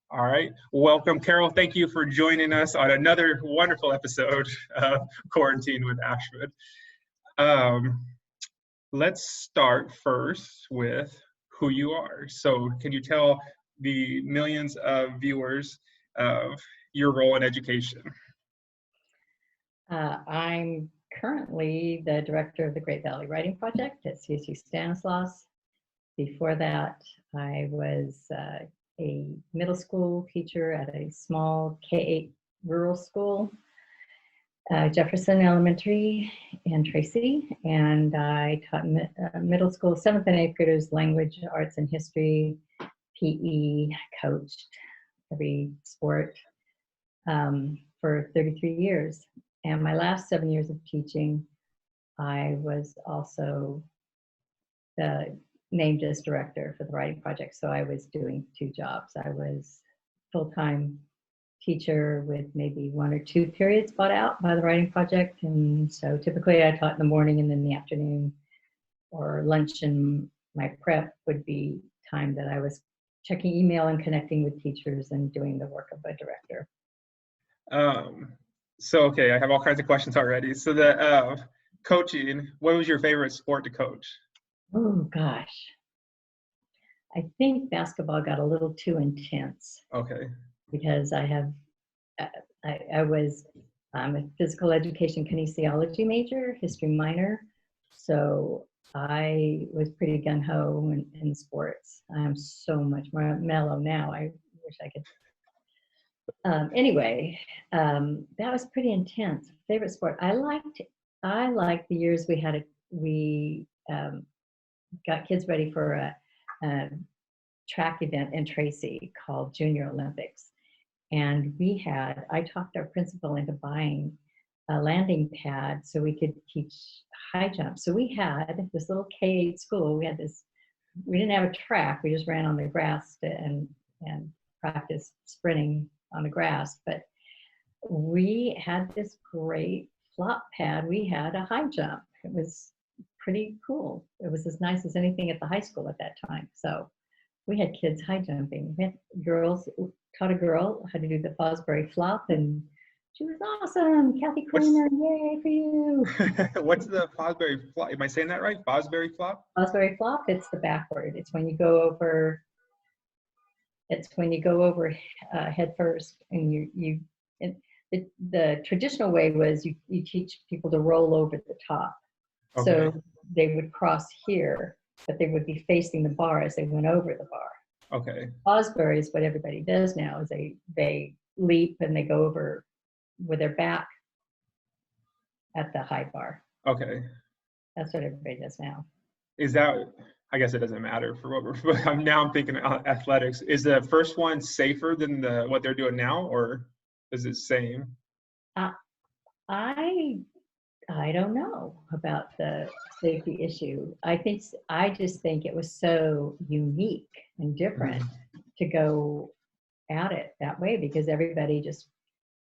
All right. Welcome, Carol. Thank you for joining us on another wonderful episode of Quarantine with Ashmun. Let's start first with who you are. So can you tell the millions of viewers of your role in education? I'm currently the director of the Great Valley Writing Project at CSU Stanislaus. Before that, I was a middle school teacher at a small K-8 rural school, Jefferson Elementary in Tracy, and I taught middle school 7th and 8th graders language, arts and history, PE, coached every sport for 33 years. And my last 7 years of teaching, I was also named as director for the writing project. So I was doing two jobs. I was full-time teacher with maybe 1 or 2 periods bought out by the writing project. And so typically I taught in the morning and then the afternoon, or lunch and my prep would be time that I was checking email and connecting with teachers and doing the work of a director. Okay, I have all kinds of questions already. So the coaching, what was your favorite sport to coach? Oh gosh, I think basketball got a little too intense. Okay. Because I'm a physical education kinesiology major, history minor, so I was pretty gung-ho in sports. I'm so much more mellow now. I wish I could. Anyway, that was pretty intense. Favorite sport? I liked the years we got kids ready for a track event in Tracy called Junior Olympics. And I talked our principal into buying a landing pad so we could teach high jump. So we had this little K-8 school. We didn't have a track. We just ran on the grass and practiced sprinting on the grass. But we had this great flop pad. We had a high jump. It was pretty cool. It was as nice as anything at the high school at that time. So we had kids high jumping. We had girls, taught a girl how to do the Fosbury flop, and she was awesome. Kathy Kramer, yay for you. What's the Fosbury flop? Am I saying that right? Fosbury flop? Fosbury flop, it's the backward. It's when you go over head first, and the traditional way was you teach people to roll over the top. Okay. So they would cross here, but they would be facing the bar as they went over the bar. Okay. Fosbury is what everybody does now, is they leap and they go over with their back at the high bar. Okay. That's what everybody does now. Is that, I guess it doesn't matter for what now I'm thinking athletics. Is the first one safer than what they're doing now, or is it the same? I don't know about the safety issue. I just think it was so unique and different to go at it that way, because everybody just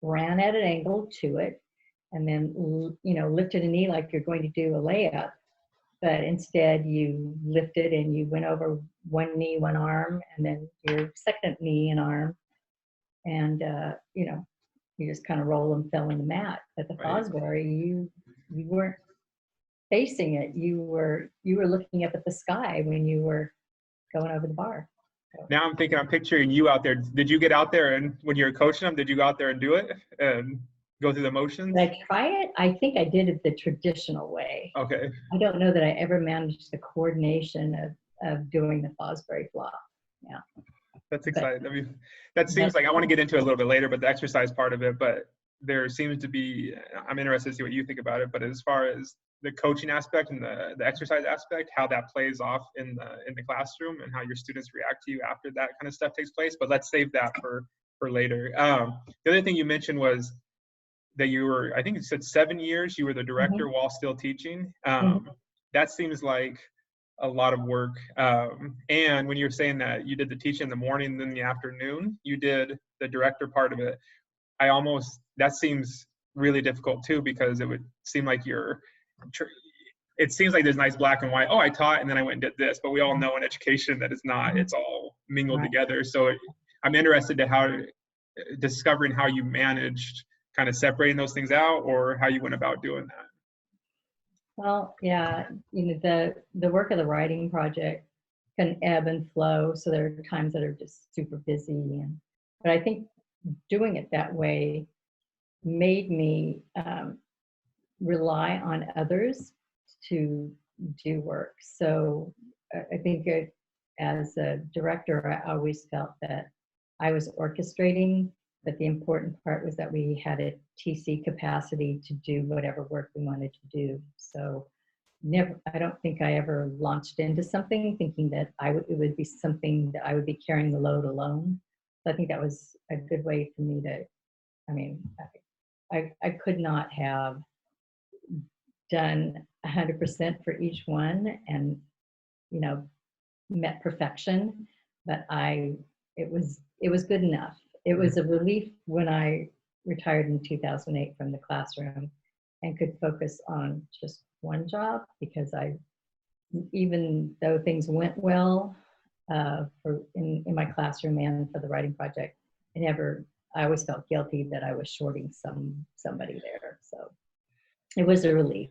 ran at an angle to it and then, lifted a knee like you're going to do a layup. But instead you lifted and you went over one knee, one arm, and then your second knee and arm. And, you just kind of roll and fell in the mat. At the Fosbury, you weren't facing it. You were looking up at the sky when you were going over the bar. So. Now I'm picturing you out there. Did you get out there, and when you were coaching them, did you go out there and do it and go through the motions? Did I try it? I think I did it the traditional way. Okay. I don't know that I ever managed the coordination of doing the Fosbury flop. Yeah. That's exciting. I mean, that seems like I want to get into it a little bit later, but the exercise part of it, but there seems to be, I'm interested to see what you think about it, but as far as the coaching aspect and the exercise aspect, how that plays off in the classroom and how your students react to you after that kind of stuff takes place. But let's save that for later. The other thing you mentioned was that you were, I think you said 7 years, you were the director while still teaching. That seems like a lot of work. And when you were saying that you did the teaching in the morning, then the afternoon, you did the director part of it. That seems really difficult too, because it would seem like it seems like there's nice black and white. Oh, I taught and then I went and did this, but we all know in education that it's not, it's all mingled together. So I'm interested to how discovering how you managed kind of separating those things out, or how you went about doing that. Well, yeah, the work of the writing project can ebb and flow. So there are times that are just super busy, but I think doing it that way made me rely on others to do work. So I think as a director, I always felt that I was orchestrating, but the important part was that we had a TC capacity to do whatever work we wanted to do. So I don't think I ever launched into something thinking that it would be something that I would be carrying the load alone. So I think that was a good way for me to, I mean, I could not have done 100% for each one and, met perfection, but it was good enough. It was a relief when I retired in 2008 from the classroom and could focus on just one job, because even though things went well in my classroom and for the writing project, I always felt guilty that I was shorting somebody there. So it was a relief.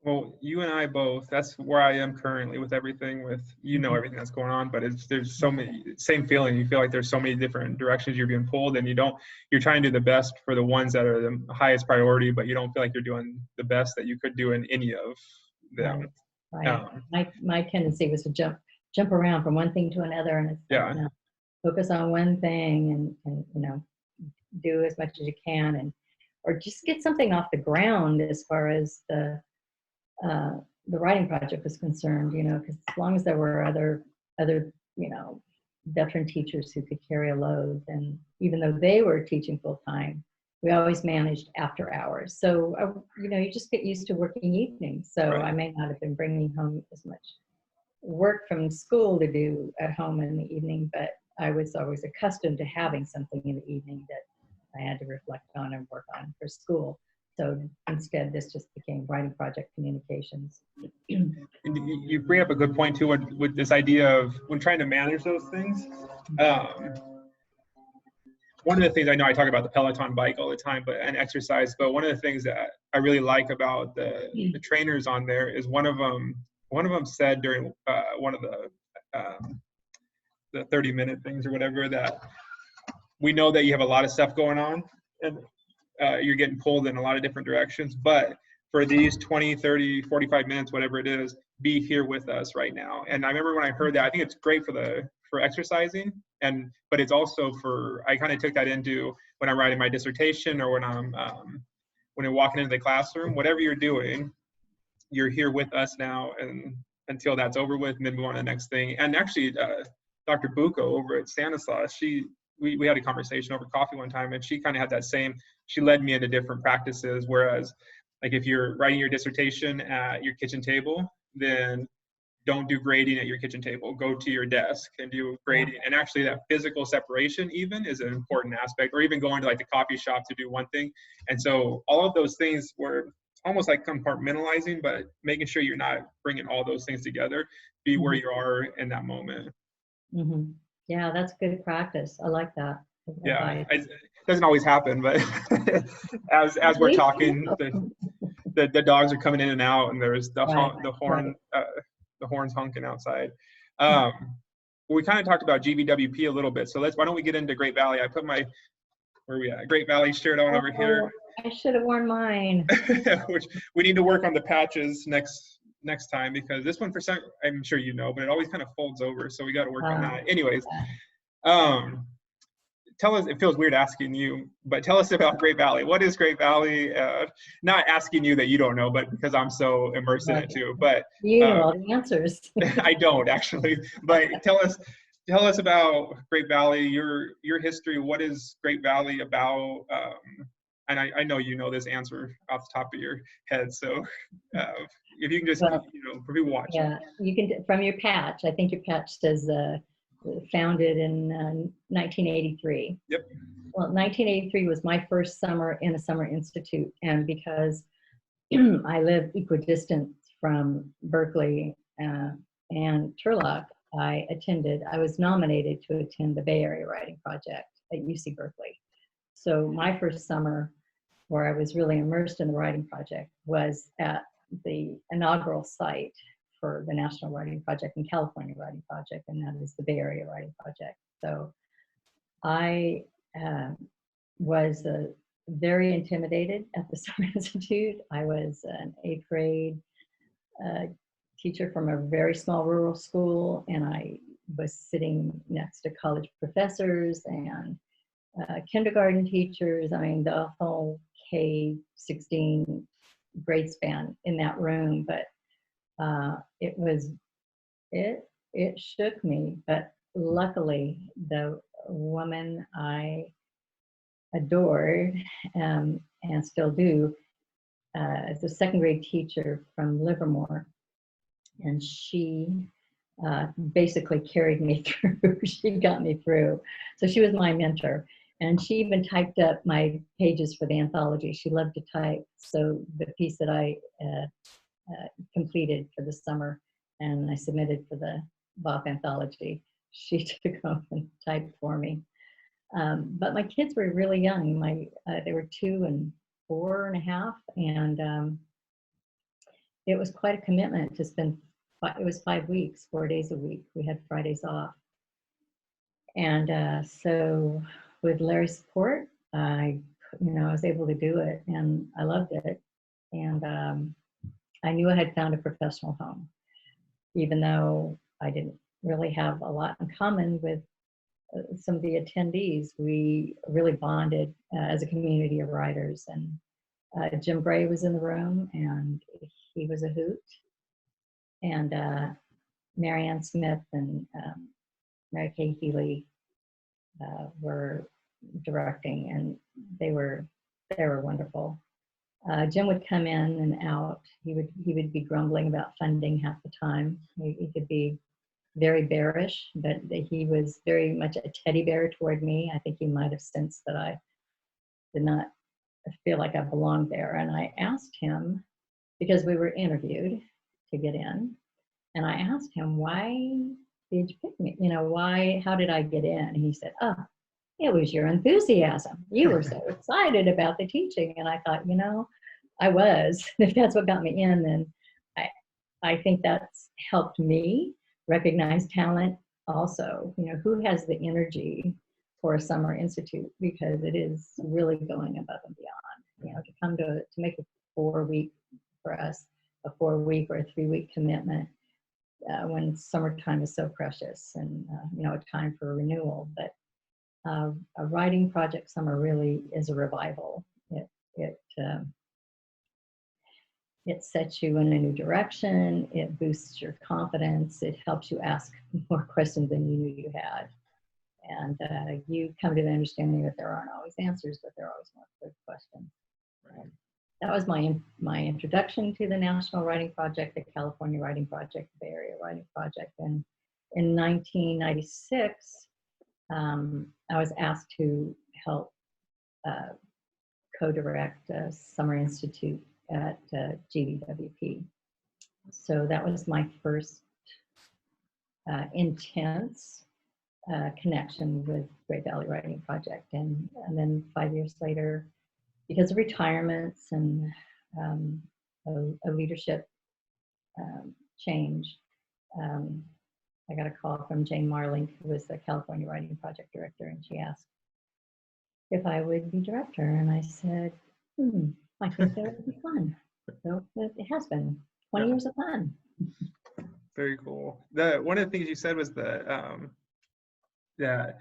Well, you and I both, that's where I am currently with everything, everything that's going on, but there's so many, same feeling. You feel like there's so many different directions you're being pulled, and you're trying to do the best for the ones that are the highest priority, but you don't feel like you're doing the best that you could do in any of them. Right. My tendency was to jump around from one thing to another, and it's like, no, focus on one thing and do as much as you can, or just get something off the ground as far as the writing project was concerned, because as long as there were other veteran teachers who could carry a load, and even though they were teaching full time, we always managed after hours. So, you just get used to working evenings. So I may not have been bringing home as much work from school to do at home in the evening, but I was always accustomed to having something in the evening that I had to reflect on and work on for school. So instead, this just became writing project communications. You bring up a good point too, with this idea of when trying to manage those things. One of the things, I know I talk about the Peloton bike all the time, and exercise, but one of the things that I really like about the trainers on there is one of them said during one of the 30-minute things or whatever, that we know that you have a lot of stuff going on, and you're getting pulled in a lot of different directions, but for these 20, 30, 45 minutes, whatever it is, be here with us right now. And I remember when I heard that, I think it's great for exercising, but it's also I kind of took that into when I'm writing my dissertation, or when I'm walking into the classroom. Whatever you're doing, you're here with us now, and until that's over with, and then move on to the next thing. And actually, Dr. Bucco over at Stanislaus, we had a conversation over coffee one time, and she kind of had that same, she led me into different practices. Whereas, like, if you're writing your dissertation at your kitchen table, then don't do grading at your kitchen table. Go to your desk and do grading. And actually, that physical separation even is an important aspect, or even going to like the coffee shop to do one thing. And so all of those things were almost like compartmentalizing, but making sure you're not bringing all those things together. Be where you are in that moment. Mm-hmm. Yeah, that's good practice. I like that. Yeah, it doesn't always happen, but as we're talking, the dogs are coming in and out, and there's the horns honking outside. We kind of talked about GVWP a little bit, so why don't we get into Great Valley? I put my Great Valley shirt on over here. I should have worn mine. Which we need to work on the patches next time, because this one, I'm sure you know, but it always kind of folds over, so we got to work on that. Anyways, tell us, it feels weird asking you, but tell us about Great Valley. What is Great Valley? Not asking you that you don't know, but because I'm so immersed in it too. But you know all the answers. I don't actually, but tell us about Great Valley, your history. What is Great Valley about? And I know you know this answer off the top of your head, so if you can just, for people watching. Yeah, you can, from your patch. I think your patch says founded in 1983. Yep. Well, 1983 was my first summer in a summer institute, and because I live equidistant from Berkeley and Turlock, I was nominated to attend the Bay Area Writing Project at UC Berkeley. So my first summer where I was really immersed in the writing project was at the inaugural site for the National Writing Project and California Writing Project, and that is the Bay Area Writing Project. So I was very intimidated at the Summer Institute. I was an 8th grade teacher from a very small rural school, and I was sitting next to college professors and kindergarten teachers. I mean, the whole K-16 grade span in that room. But it shook me. But luckily, the woman I adored and still do is a 2nd grade teacher from Livermore, and she basically carried me through. She got me through. So she was my mentor. And she even typed up my pages for the anthology. She loved to type. So the piece that I completed for the summer and I submitted for the Bach anthology, she took home and typed for me. But my kids were really young. They were 2 and 4.5. And it was quite a commitment to spend, it was 5 weeks, 4 days a week. We had Fridays off. And so with Larry's support, I was able to do it, and I loved it. And I knew I had found a professional home, even though I didn't really have a lot in common with some of the attendees. We really bonded as a community of writers. And Jim Gray was in the room, and he was a hoot. And Marianne Smith and Mary Kay Healy were directing, and they were wonderful. Jim would come in and out. He would be grumbling about funding half the time. He could be very bearish, but he was very much a teddy bear toward me. I think he might have sensed that I did not feel like I belonged there. And I asked him, because we were interviewed to get in, and I asked him, why did you pick me? How did I get in? And he said, oh, it was your enthusiasm. You were so excited about the teaching. And I thought, I was. If that's what got me in, then I think that's helped me recognize talent also. Who has the energy for a summer institute, because it is really going above and beyond. To come to make a 4-week for us, a 4-week or a 3-week commitment when summertime is so precious, and a time for renewal. But a writing project summer really is a revival. It sets you in a new direction. It boosts your confidence. It helps you ask more questions than you knew you had. And you come to the understanding that there aren't always answers, but there are always more good questions. That was my introduction to the National Writing Project, the California Writing Project, the Bay Area Writing Project. And in 1996, I was asked to help co-direct a summer institute at GWP. So that was my first intense connection with Great Valley Writing Project. And then 5 years later, because of retirements and a leadership change, I got a call from Jane Marlink, who was the California Writing Project director, and she asked if I would be director. And I said, I think that would be fun. So it has been 20 years of fun. Very cool. One of the things you said was that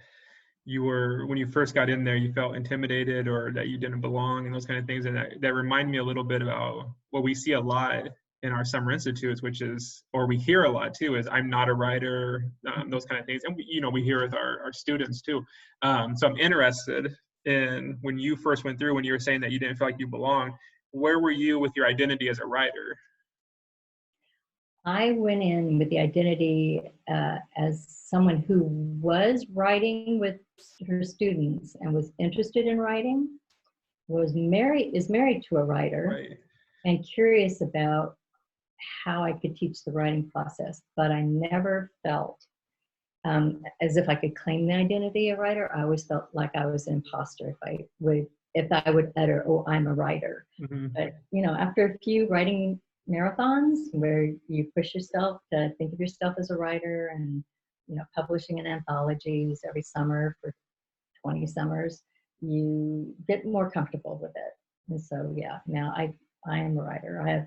you were, when you first got in there, you felt intimidated or that you didn't belong and those kind of things. And that reminded me a little bit about what we see a lot in our summer institutes, which is, or we hear a lot too, is I'm not a writer, those kind of things. And we hear with our students too. So I'm interested in, when you first went through, when you were saying that you didn't feel like you belonged, where were you with your identity as a writer? I went in with the identity as someone who was writing with her students and was interested in writing, is married to a writer, right, and curious about how I could teach the writing process. But I never felt as if I could claim the identity of writer. I always felt like I was an imposter if I would utter, "Oh, I'm a writer." Mm-hmm. But after a few writing marathons where you push yourself to think of yourself as a writer, and publishing in anthologies every summer for 20 summers, you get more comfortable with it. And so, yeah, now I am a writer. I have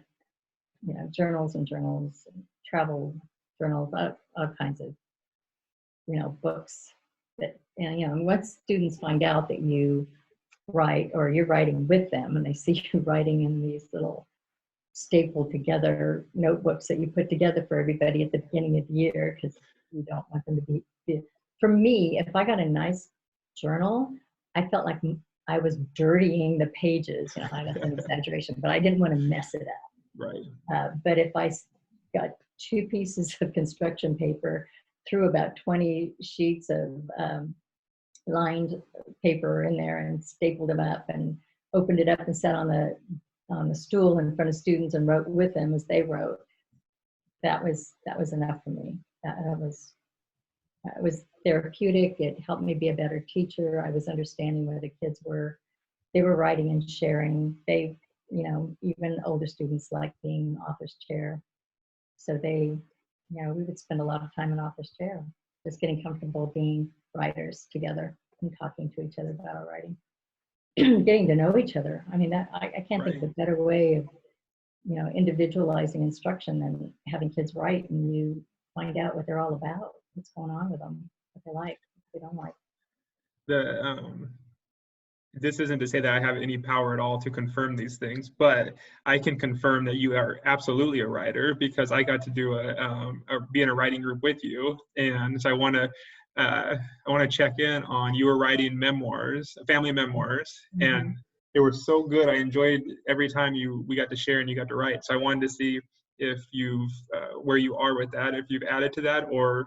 journals and journals, and travel journals, all kinds of books that, and once students find out that you write, or you're writing with them, and they see you writing in these little stapled together notebooks that you put together for everybody at the beginning of the year, because you don't want them to be. For me, if I got a nice journal, I felt like I was dirtying the pages. That's an exaggeration, but I didn't want to mess it up. Right. But if I got 2 pieces of construction paper, threw about 20 sheets of lined paper in there and stapled them up and opened it up and sat on the stool in front of students and wrote with them as they wrote, that was enough for me. It was therapeutic. It helped me be a better teacher. I was understanding where the kids were. They were writing and sharing. They, even older students like being author's chair. So we would spend a lot of time in author's chair, just getting comfortable being writers together and talking to each other about our writing, getting to know each other. I mean, I can't think of a better way of, individualizing instruction than having kids write, and you find out what they're all about, what's going on with them, what they like, what they don't like. This isn't to say that I have any power at all to confirm these things, but I can confirm that you are absolutely a writer, because I got to do be in a writing group with you, and so I want to check in on, you were writing memoirs, family memoirs, Mm-hmm. and they were so good. I enjoyed every time we got to share and you got to write. So I wanted to see if you've where you are with that, if you've added to that, or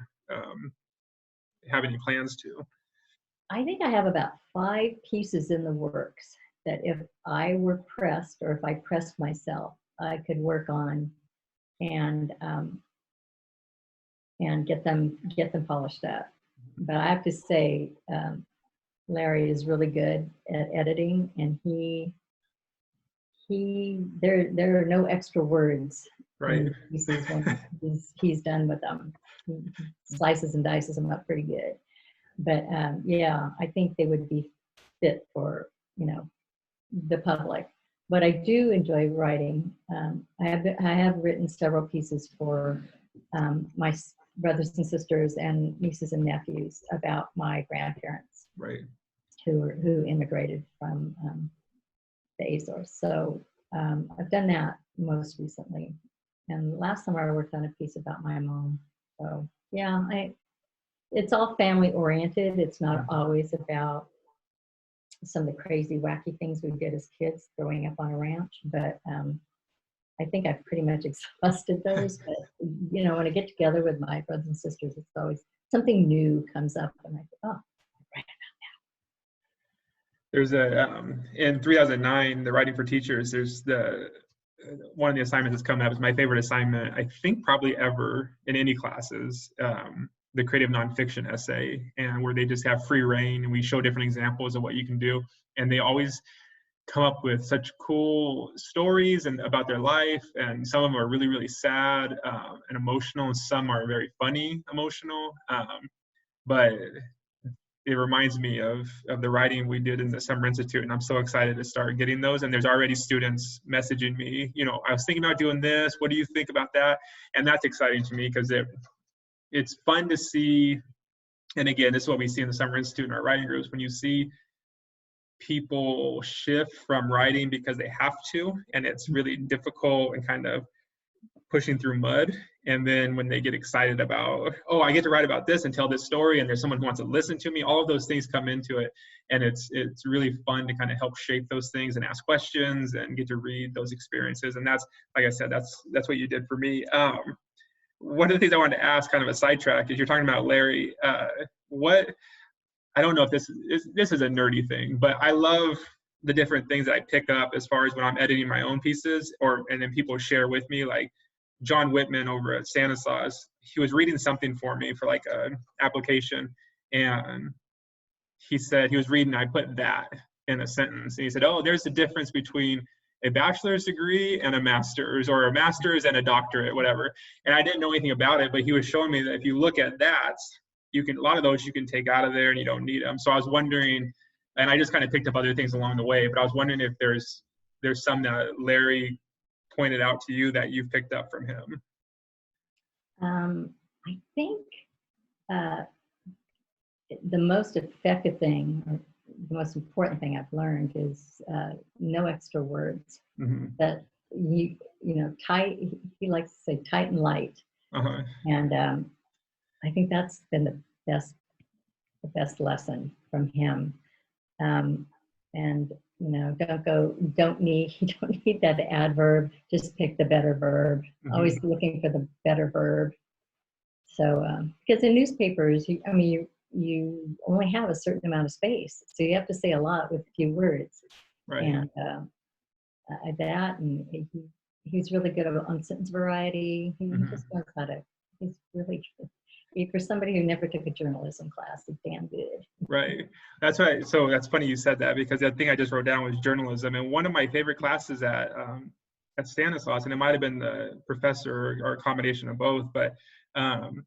have any plans to. I think I have about 5 pieces in the works that if I were pressed, or if I pressed myself, I could work on and get them polished up. But I have to say, Larry is really good at editing, and there are no extra words Right. in pieces when he's done with them. He slices and dices them up pretty good. But yeah, I think they would be fit for the public. But I do enjoy writing. I have written several pieces for my brothers and sisters and nieces and nephews about my grandparents, Right, who immigrated from the Azores. So I've done that most recently. And last summer I worked on a piece about my mom. So yeah, it's all family oriented. It's not always about some of the crazy, wacky things we did as kids growing up on a ranch. But I think I've pretty much exhausted those. But when I get together with my brothers and sisters, it's always something new comes up, and I think, oh, right. There's in 2009, the Writing for Teachers, there's one of the assignments that's coming up is my favorite assignment, I think probably ever in any classes, the creative nonfiction essay, and where they just have free reign and we show different examples of what you can do. And they always come up with such cool stories and about their life, and some of them are really, really sad and emotional, and some are very funny, emotional. But it reminds me of the writing we did in the Summer Institute, and I'm so excited to start getting those. And there's already students messaging me, I was thinking about doing this. What do you think about that? And that's exciting to me, because it's fun to see. And again, this is what we see in the Summer Institute in our writing groups, when you see people shift from writing because they have to, and it's really difficult and kind of pushing through mud. And then when they get excited about, oh, I get to write about this and tell this story, and there's someone who wants to listen to me, all of those things come into it. And it's really fun to kind of help shape those things and ask questions and get to read those experiences. And that's, like I said, that's what you did for me. One of the things I wanted to ask, kind of a sidetrack, is you're talking about Larry. I don't know if this is a nerdy thing, but I love the different things that I pick up as far as when I'm editing my own pieces, and then people share with me, like, John Whitman over at Stanislaus, he was reading something for me for like a application, and he said he was reading, I put that in a sentence, and he said, oh, there's a difference between a bachelor's degree and a master's, or a master's and a doctorate, whatever. And I didn't know anything about it, but he was showing me that if you look at that, you can, a lot of those you can take out of there and you don't need them. So I was wondering, and I just kind of picked up other things along the way, but I was wondering if there's some that Larry pointed out to you that you've picked up from him. I think the most effective thing, or the most important thing I've learned is no extra words. Mm-hmm. That you know, tight. He likes to say tight and light, Uh-huh. and I think that's been the best lesson from him. And you know, don't need that adverb. Just pick the better verb. Mm-hmm. Always looking for the better verb. So because in newspapers, you only have a certain amount of space, so you have to say a lot with a few words. Right. And that, and he's really good on sentence variety. He Mm-hmm. just knows how to. He's really good. For somebody who never took a journalism class, he's damn good. Right. That's right. So that's funny you said that, because the thing I just wrote down was journalism, and one of my favorite classes at Stanislaus, and it might have been the professor or a combination of both, but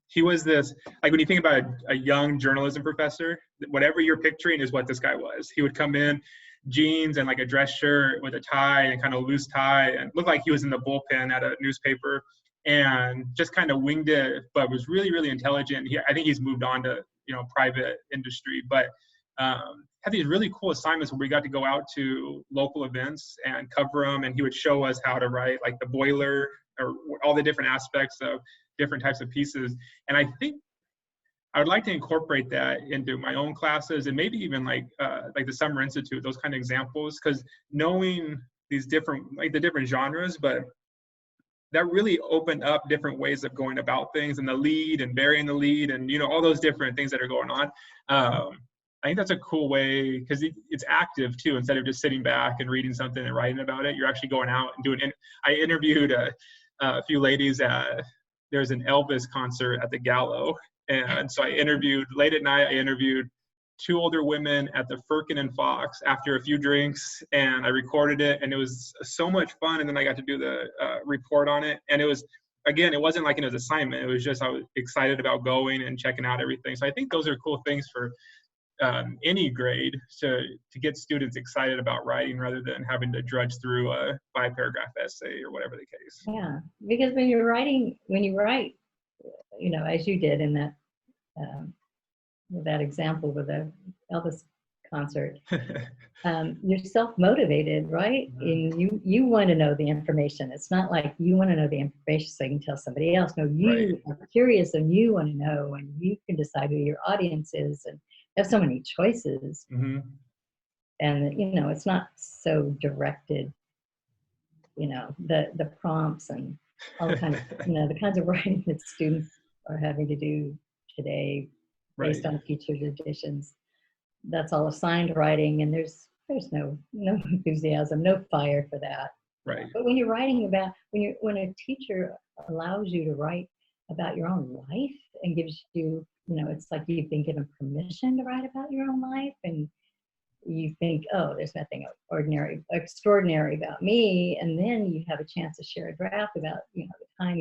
he was this, like, when you think about a young journalism professor, whatever you're picturing is what this guy was. He would come in jeans and like a dress shirt with a tie and kind of loose tie, and looked like he was in the bullpen at a newspaper, and just kind of winged it, but was really, really intelligent. I think he's moved on to, you know, private industry, but had these really cool assignments where we got to go out to local events and cover them, and he would show us how to write like the boiler, or all the different aspects of different types of pieces. And I think I would like to incorporate that into my own classes, and maybe even like the Summer Institute, those kind of examples, because knowing these different, like the different genres, but that really opened up different ways of going about things, and the lead and burying the lead, and, you know, all those different things that are going on. I think that's a cool way, because it's active too. Instead of just sitting back and reading something and writing about it, you're actually going out and doing it. I interviewed a few ladies there's an Elvis concert at the Gallo. And so I interviewed, late at night, I interviewed 2 older women at the Firkin and Fox after a few drinks, and I recorded it, and it was so much fun. And then I got to do the report on it. And it was, again, it wasn't like an assignment. It was just, I was excited about going and checking out everything. So I think those are cool things for any grade to get students excited about writing, rather than having to drudge through a 5-paragraph essay or whatever the case. Yeah, because when you write, you know, as you did in that example with the Elvis concert, you're self-motivated, right? Mm-hmm. And you want to know the information. It's not like you want to know the information so you can tell somebody else. No, you are curious and you want to know, and you can decide who your audience is, and have so many choices. Mm-hmm. And, you know, it's not so directed, you know, the prompts and all the kind of, you know, the kinds of writing that students are having to do today based on teachers' editions. That's all assigned writing, and there's no enthusiasm, no fire for that. Right. But when you're writing about, when a teacher allows you to write about your own life and gives you, you know, it's like you've been given permission to write about your own life, and you think, oh, there's nothing extraordinary about me, and then you have a chance to share a draft about, you know, the time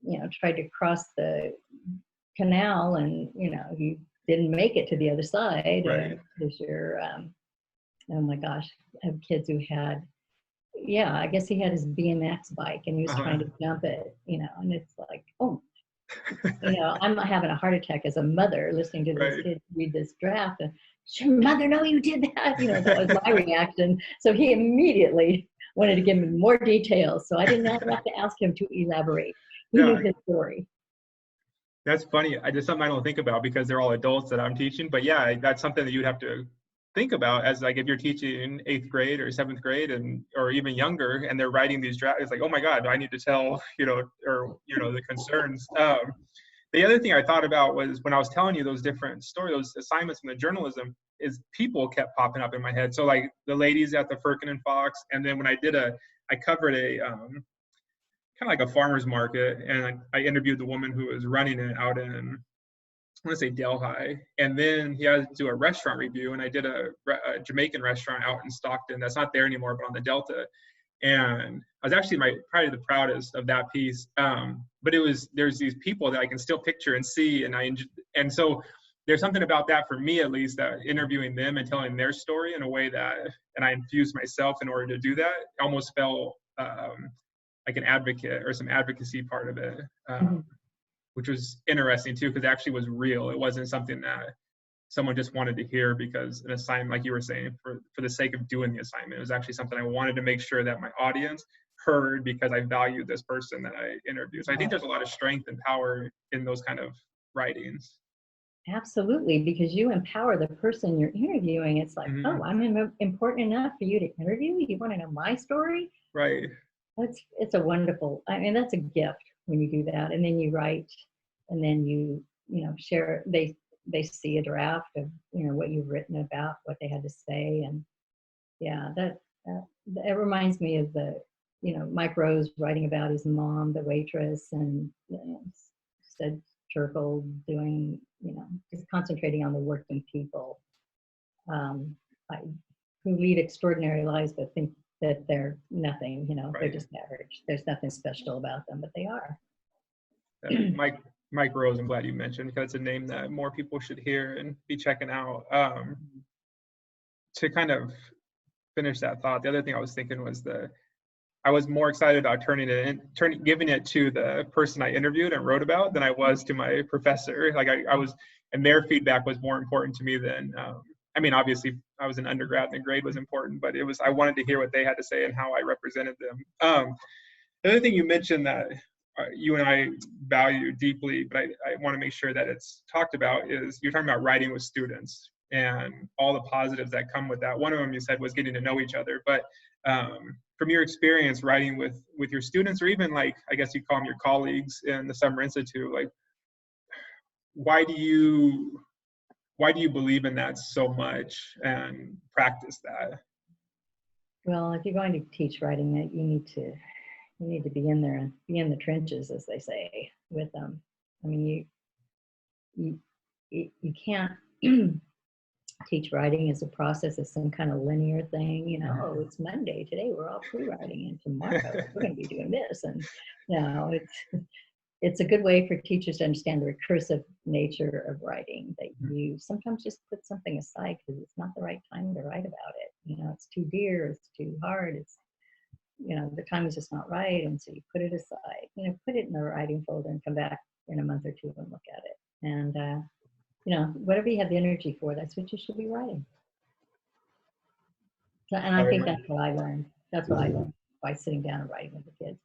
you know, tried to cross the canal, and, you know, you didn't make it to the other side. Right. Because you're, oh my gosh, I have kids who had, yeah, I guess he had his BMX bike and he was trying to jump it, you know, and it's like, oh, you know, I'm having a heart attack as a mother listening to this kid read this draft. And, your mother know you did that? You know, that was my reaction. So he immediately wanted to give me more details. So I didn't have to ask him to elaborate. He knew his story. That's funny. I just something I don't think about, because they're all adults that I'm teaching. But yeah, that's something that you'd have to think about, as like if you're teaching 8th grade or 7th grade, and or even younger, and they're writing these drafts. It's like, oh my God, I need to tell, you know, or, you know, the concerns. The other thing I thought about was, when I was telling you those different stories, those assignments in the journalism, is people kept popping up in my head. So like the ladies at the Firkin and Fox, and then when I covered kind of like a farmer's market, and I interviewed the woman who was running it out in, I want to say Delhi, and then he had to do a restaurant review, and I did a Jamaican restaurant out in Stockton that's not there anymore, but on the Delta, and I was actually probably the proudest of that piece. But there's these people that I can still picture and see, and so there's something about that for me, at least, that interviewing them and telling their story in a way that, and I infused myself in order to do that, almost felt like an advocate or some advocacy part of it, which was interesting too, because it actually was real. It wasn't something that someone just wanted to hear because an assignment, like you were saying, for the sake of doing the assignment. It was actually something I wanted to make sure that my audience heard because I valued this person that I interviewed. So I think there's a lot of strength and power in those kind of writings. Absolutely, because you empower the person you're interviewing. It's like, oh, I'm important enough for you to interview? You want to know my story? Right. It's a wonderful, I mean, that's a gift when you do that. And then you write, and then you share, they see a draft of, what you've written about, what they had to say. And yeah, that it reminds me of Mike Rose writing about his mom, the waitress, and said Churchill doing, just concentrating on the working people who lead extraordinary lives but think that they're nothing, right. They're just average. There's nothing special about them, but they are. Mike Rose, I'm glad you mentioned, because it's a name that more people should hear and be checking out. To kind of finish that thought, the other thing I was thinking was I was more excited about giving it to the person I interviewed and wrote about than I was to my professor. Like I was, and their feedback was more important to me than, I mean, obviously I was an undergrad and the grade was important, but I wanted to hear what they had to say and how I represented them. The other thing you mentioned that you and I value deeply, but I want to make sure that it's talked about, is you're talking about writing with students and all the positives that come with that. One of them you said was getting to know each other, but from your experience writing with your students, or even like, I guess you call them your colleagues in the Summer Institute, like why do you believe in that so much and practice that? Well, if you're going to teach writing, that you need to be in there and be in the trenches, as they say, with them. I mean, you can't teach writing as a process, as some kind of linear thing. Oh, it's Monday today, we're all pre-writing, and tomorrow we're going to be doing this. And it's a good way for teachers to understand the recursive nature of writing, that you sometimes just put something aside because it's not the right time to write about it. It's too dear, it's too hard, it's the time is just not right, and so you put it aside. Put it in the writing folder and come back in a month or two and look at it. And whatever you have the energy for, that's what you should be writing. So, and I think that's what I learned. That's what I learned by sitting down and writing with the kids.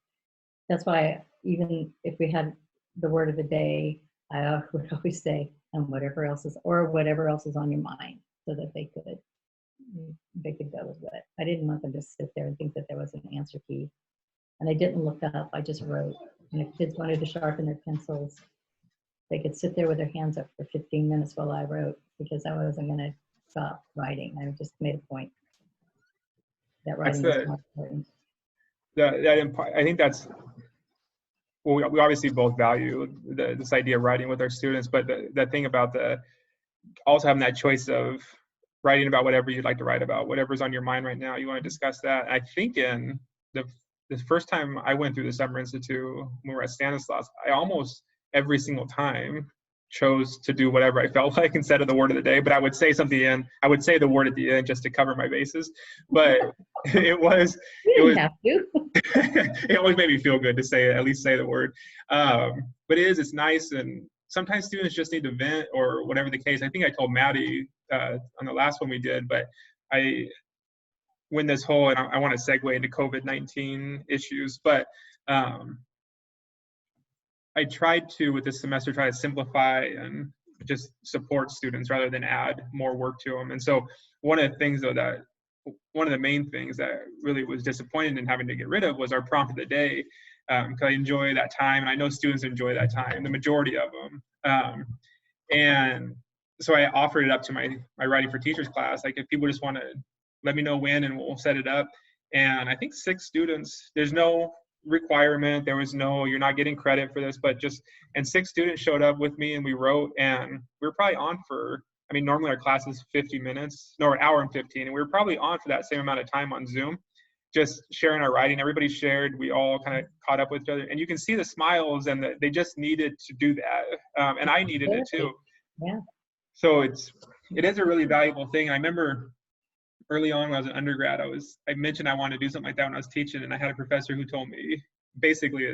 That's why even if we had the word of the day, I would always say, and whatever else is on your mind, so that they could go with it. I didn't want them to sit there and think that there was an answer key. And I didn't look up, I just wrote. And if kids wanted to sharpen their pencils, they could sit there with their hands up for 15 minutes while I wrote, because I wasn't going to stop writing. I just made a point that writing is more important. I think that's, well, we obviously both value this idea of writing with our students, but the thing about also having that choice of writing about whatever you'd like to write about, whatever's on your mind right now, you want to discuss that. I think in the first time I went through the Summer Institute when we were at Stanislaus, I almost every single time chose to do whatever I felt like instead of the word of the day. But I would say something I would say the word at the end just to cover my bases. But it have to. It always made me feel good to at least say the word. But it's nice, and sometimes students just need to vent or whatever the case. I think I told Maddie on the last one we did, but when this whole, and I want to segue into COVID-19 issues, but I tried to, with this semester, try to simplify and just support students rather than add more work to them. And so one of the main things that really was disappointing in having to get rid of was our prompt of the day, because I enjoy that time, and I know students enjoy that time, the majority of them. And so I offered it up to my Writing for Teachers class, like if people just want to let me know when and we'll set it up. And I think 6 students, there's no requirement. There was no, you're not getting credit for this, but just, and 6 students showed up with me and we wrote, and we were probably on for, I mean, normally our class is 50 minutes, no, an hour and 15. And we were probably on for that same amount of time on Zoom, just sharing our writing. Everybody shared, we all kind of caught up with each other, and you can see the smiles, and they just needed to do that. And I needed it too. Yeah. So it is a really valuable thing. I remember early on when I was an undergrad, I mentioned I wanted to do something like that when I was teaching, and I had a professor who told me basically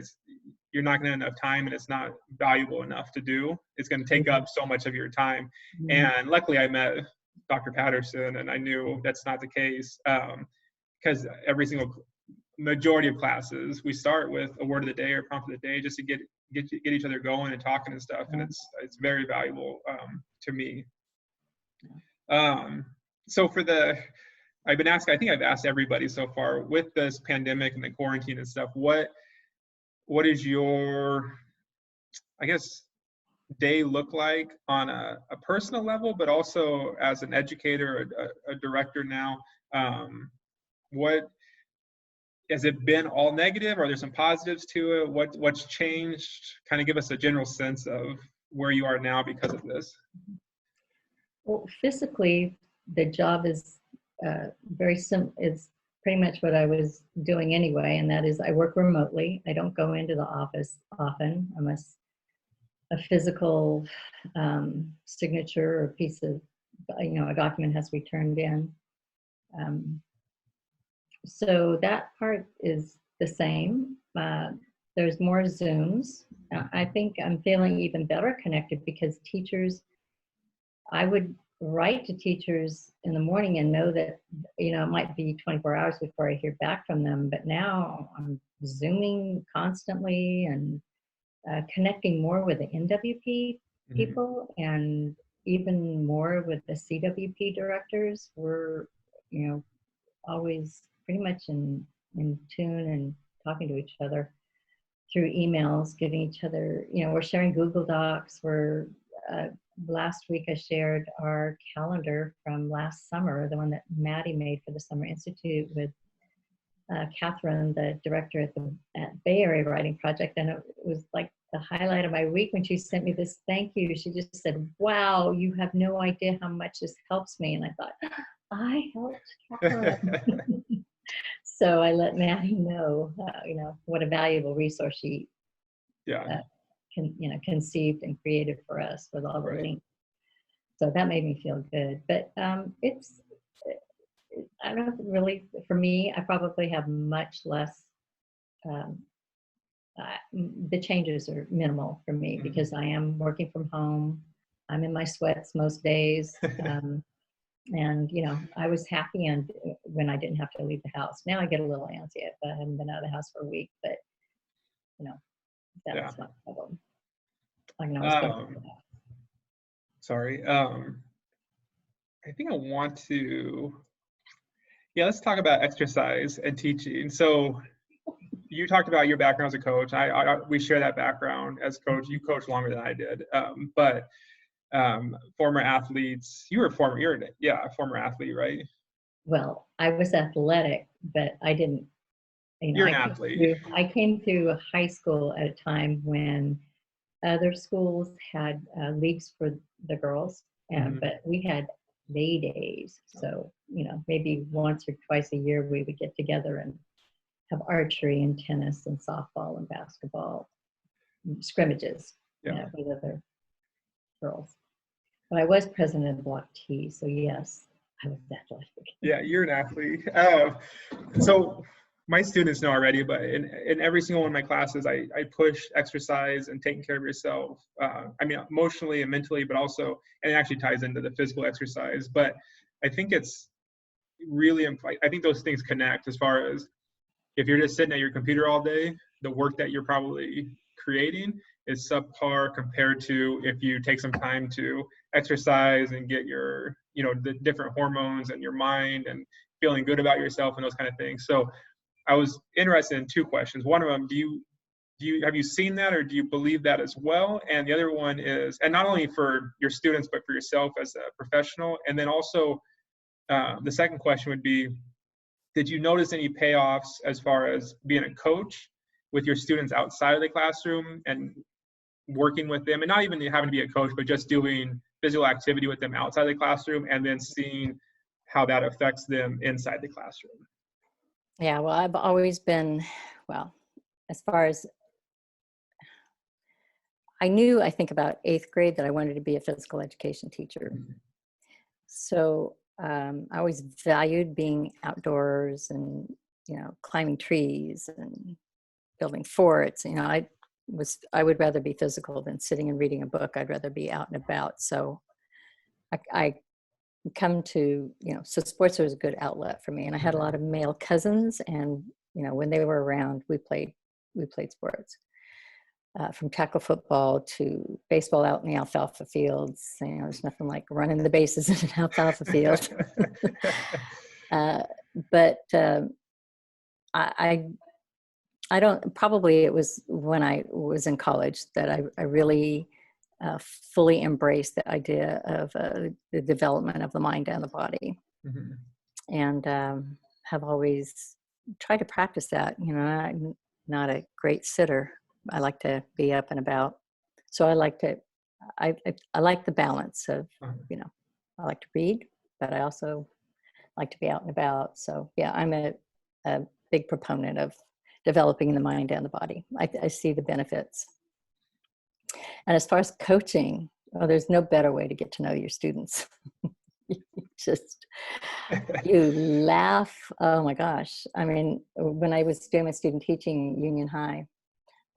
you're not going to have enough time, and it's not valuable enough to do. It's going to take up so much of your time. And luckily I met Dr. Patterson, and I knew that's not the case, because every single majority of classes we start with a word of the day or prompt of the day, just to get each other going and talking and stuff. And it's very valuable to me. So I've been asking, I think I've asked everybody so far, with this pandemic and the quarantine and stuff, what is your, I guess, day look like on a personal level, but also as an educator, a director now? What has it been all negative? Are there some positives to it? What's changed? Kind of give us a general sense of where you are now because of this. Well, physically, the job is very simple. It's pretty much what I was doing anyway, and that is I work remotely. I don't go into the office often unless a physical signature or piece of, a document has to be turned in. So that part is the same. There's more Zooms. I think I'm feeling even better connected because teachers, I would write to teachers in the morning and know that, it might be 24 hours before I hear back from them. But now I'm Zooming constantly and connecting more with the NWP people and even more with the CWP directors. We're, always pretty much in tune and talking to each other through emails, giving each other, we're sharing Google Docs. Last week I shared our calendar from last summer, the one that Maddie made for the Summer Institute, with Catherine, the director at Bay Area Writing Project. And it was like the highlight of my week when she sent me this thank you. She just said, wow, you have no idea how much this helps me. And I thought, I helped Catherine. So I let Maddie know, what a valuable resource she conceived and created for us with all the links. So that made me feel good. But I don't really, for me, I probably have much less, the changes are minimal for me because I am working from home. I'm in my sweats most days. And, I was happy when I didn't have to leave the house. Now I get a little antsy if I haven't been out of the house for a week, but, that's not a problem. I can always get out of the house. Sorry. I think I want to, let's talk about exercise and teaching. So you talked about your background as a coach. We share that background as coach. You coached longer than I did. But former athletes, you're a former athlete, right? Well, I was athletic, but I didn't, you're an athlete. I came through high school at a time when other schools had leagues for the girls, but we had day days. So, maybe once or twice a year we would get together and have archery and tennis and softball and basketball scrimmages with other girls. But I was president of Block T, so yes, I was athletic. Yeah, you're an athlete. So my students know already, but in every single one of my classes, I push exercise and taking care of yourself. Emotionally and mentally, but also, and it actually ties into the physical exercise. But I think it's really, I think those things connect as far as if you're just sitting at your computer all day, the work that you're probably creating is subpar compared to if you take some time to exercise and get your, the different hormones and your mind and feeling good about yourself and those kind of things. So I was interested in 2 questions. One of them, have you seen that, or do you believe that as well? And the other one is, and not only for your students, but for yourself as a professional. And then also the second question would be, did you notice any payoffs as far as being a coach with your students outside of the classroom and working with them, and not even having to be a coach, but just doing physical activity with them outside the classroom, and then seeing how that affects them inside the classroom? Yeah, well, I've always been, well, as far as I think about 8th grade that I wanted to be a physical education teacher. So I always valued being outdoors and, climbing trees and building forts. I would rather be physical than sitting and reading a book. I'd rather be out and about. So I come to, so sports was a good outlet for me. And I had a lot of male cousins, and, when they were around, we played sports. From tackle football to baseball out in the alfalfa fields. There's nothing like running the bases in an alfalfa field. But I don't, probably it was when I was in college that I really fully embraced the idea of the development of the mind and the body. And have always tried to practice that. I'm not a great sitter. I like to be up and about. So I like the balance of, I like to read, but I also like to be out and about. So yeah, I'm a big proponent of developing the mind and the body. I see the benefits. And as far as coaching, there's no better way to get to know your students. You laugh. Oh my gosh. I mean, when I was doing my student teaching Union High,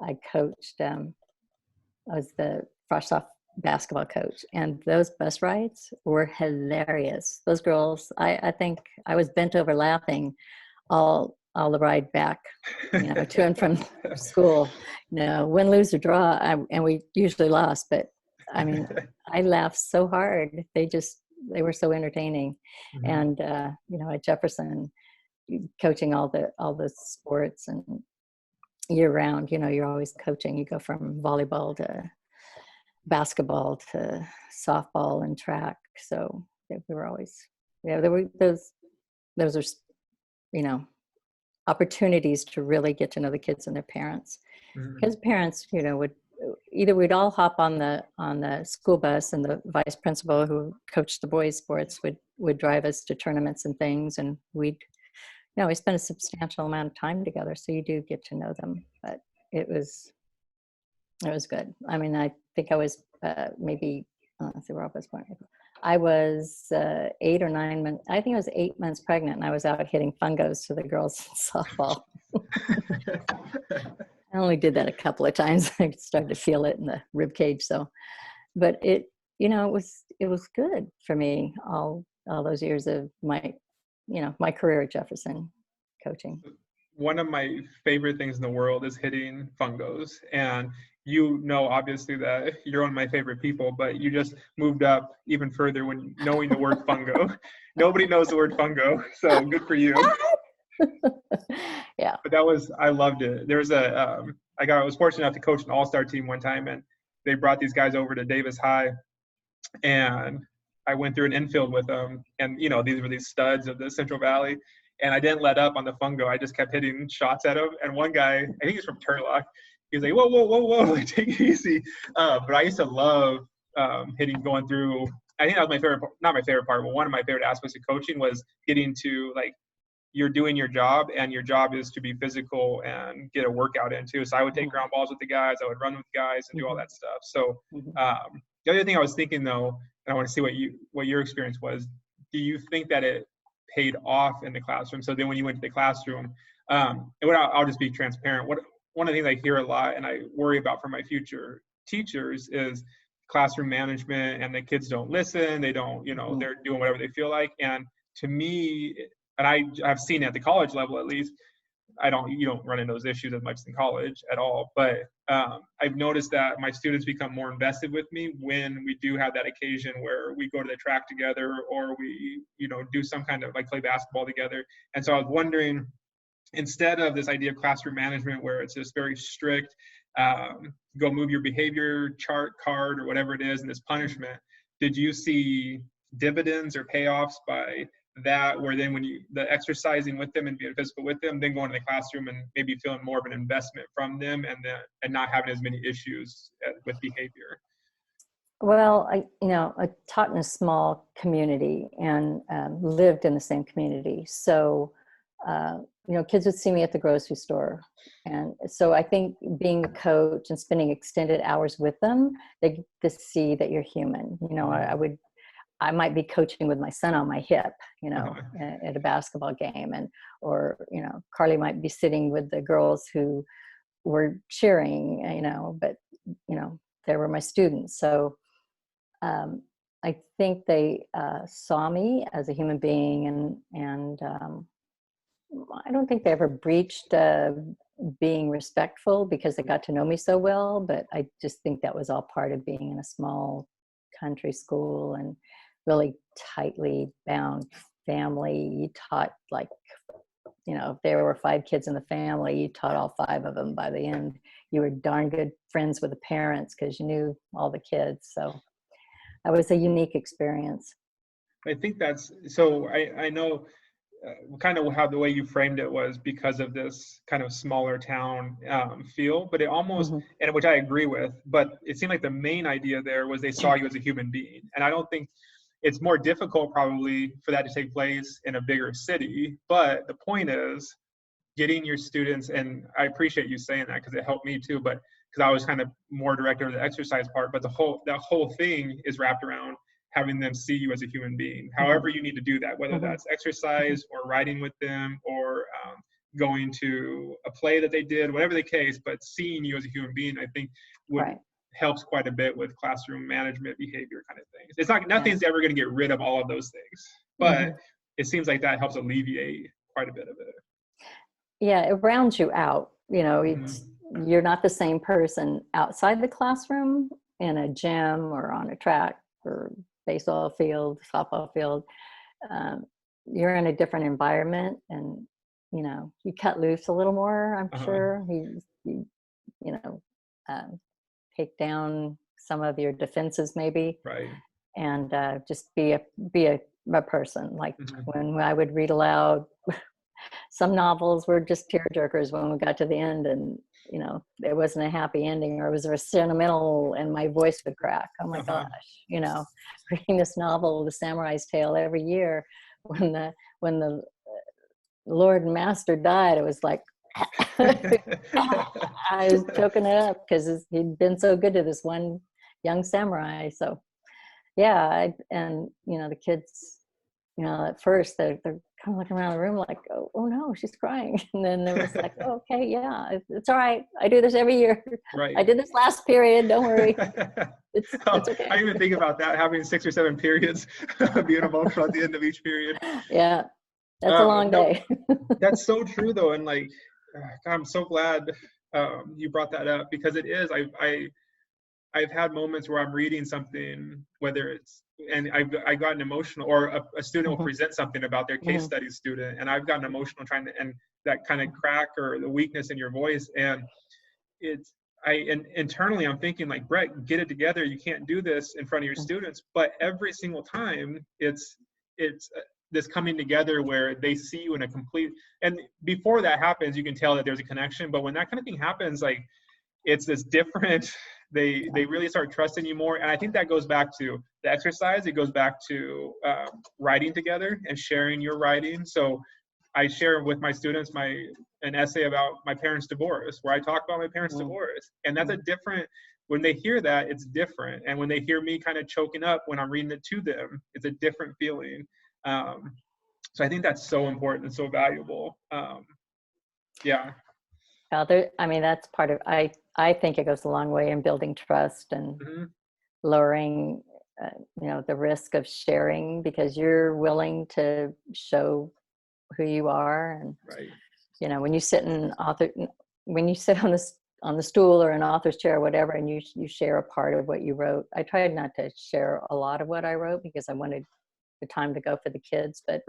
I coached, I was the Frosh basketball coach, and those bus rides were hilarious. Those girls, I think I was bent over laughing all the ride back, to and from school. Win, lose, or draw, and we usually lost, but I mean, I laughed so hard. They were so entertaining. And at Jefferson, coaching all the sports and year round, you're always coaching. You go from volleyball to basketball to softball and track. So we were always, there were those are, opportunities to really get to know the kids and their parents. Because parents, we'd all hop on the school bus, and the vice principal who coached the boys' sports would drive us to tournaments and things, and we spent a substantial amount of time together. So you do get to know them, but it was good. I mean, I think I was maybe, let's see, where I was born. I was 8 or 9 months. I think I was 8 months pregnant, and I was out hitting fungos to the girls in softball. I only did that a couple of times. I started to feel it in the rib cage. So, but it was good for me all those years of my career at Jefferson coaching. One of my favorite things in the world is hitting fungos, and obviously that you're one of my favorite people, but you just moved up even further when knowing the word fungo. Nobody knows the word fungo, so good for you. Yeah. But I loved it. There was I was fortunate enough to coach an all-star team one time, and they brought these guys over to Davis High, and I went through an infield with them, and these were these studs of the Central Valley, and I didn't let up on the fungo. I just kept hitting shots at them, and one guy, I think he's from Turlock, he was like, whoa, take it easy. But I used to love going through. I think that was my favorite, not my favorite part, but one of my favorite aspects of coaching was getting to, like, you're doing your job, and your job is to be physical and get a workout in too. So I would take ground balls with the guys, I would run with the guys, and do all that stuff. So the other thing I was thinking though, and I want to see what your experience was, do you think that it paid off in the classroom? So then when you went to the classroom, and I'll just be transparent. One of the things I hear a lot and I worry about for my future teachers is classroom management, and the kids don't listen. They don't, they're doing whatever they feel like. And to me, and I've seen at the college level, at least, you don't run into those issues as much in college at all. But I've noticed that my students become more invested with me when we do have that occasion where we go to the track together, or we, do some kind of play basketball together. And so I was wondering, instead of this idea of classroom management where it's just very strict, go move your behavior chart card or whatever it is, and this punishment, did you see dividends or payoffs by that, where then when the exercising with them and being physical with them, then going to the classroom and maybe feeling more of an investment from them, and not having as many issues with behavior? Well, I taught in a small community and lived in the same community. So, kids would see me at the grocery store. And so I think being a coach and spending extended hours with them, they get to see that you're human. I might be coaching with my son on my hip, at a basketball game, or Carly might be sitting with the girls who were cheering, but they were my students. So I think they saw me as a human being, and I don't think they ever breached being respectful because they got to know me so well. But I just think that was all part of being in a small country school and really tightly bound family. You taught if there were 5 kids in the family, you taught all 5 of them. By the end, you were darn good friends with the parents because you knew all the kids. So that was a unique experience. I think that's so. I know kind of how the way you framed it was because of this kind of smaller town feel, but it almost, and which I agree with, but it seemed like the main idea there was they saw you as a human being. And I don't think it's more difficult probably for that to take place in a bigger city. But the point is getting your students, and I appreciate you saying that because it helped me too, but because I was kind of more directed to the exercise part, but that whole thing is wrapped around having them see you as a human being, however you need to do that, whether that's exercise or writing with them or going to a play that they did, whatever the case, but seeing you as a human being, I think helps quite a bit with classroom management behavior kind of things. It's not, nothing's ever going to get rid of all of those things, but it seems like that helps alleviate quite a bit of it. Yeah, it rounds you out. You're not the same person outside the classroom in a gym or on a track or baseball field, softball field. You're in a different environment, and you cut loose a little more. I'm sure you take down some of your defenses maybe, and just be a person. Like when I would read aloud, some novels were just tearjerkers when we got to the end, and it wasn't a happy ending, or it was a sentimental, and my voice would crack. Oh my gosh, reading this novel, The Samurai's Tale, every year when the Lord and Master died, it was like I was choking it up because he'd been so good to this one young samurai. So yeah, the kids, at first they're kind of looking around the room like, oh no, she's crying. And then it was like, oh, okay, yeah, it's all right. I do this every year. I did this last period. Don't worry. It's okay. I didn't even think about that, having 6 or 7 periods, being emotional at the end of each period. Yeah, that's a long day. That's so true though. And God, I'm so glad you brought that up, because it is, I've had moments where I'm reading something, whether it's, and I've gotten emotional, or a student will present something about their case study student, and I've gotten emotional trying to, and that kind of crack or the weakness in your voice. And internally I'm thinking like, Brett, get it together. You can't do this in front of your students. But every single time it's this coming together where they see you in a complete, and before that happens, you can tell that there's a connection. But when that kind of thing happens, like, it's this different, they really start trusting you more. And I think that goes back to the exercise. It goes back to writing together and sharing your writing. So I share with my students an essay about my parents' divorce, where I talk about my parents' divorce. And that's a different, when they hear that, it's different. And when they hear me kind of choking up when I'm reading it to them, it's a different feeling. So I think that's so important and so valuable. Yeah. That's part of, I think it goes a long way in building trust and lowering, the risk of sharing, because you're willing to show who you are. And, when you sit on the stool or an author's chair or whatever, and you share a part of what you wrote. I tried not to share a lot of what I wrote because I wanted the time to go for the kids. But,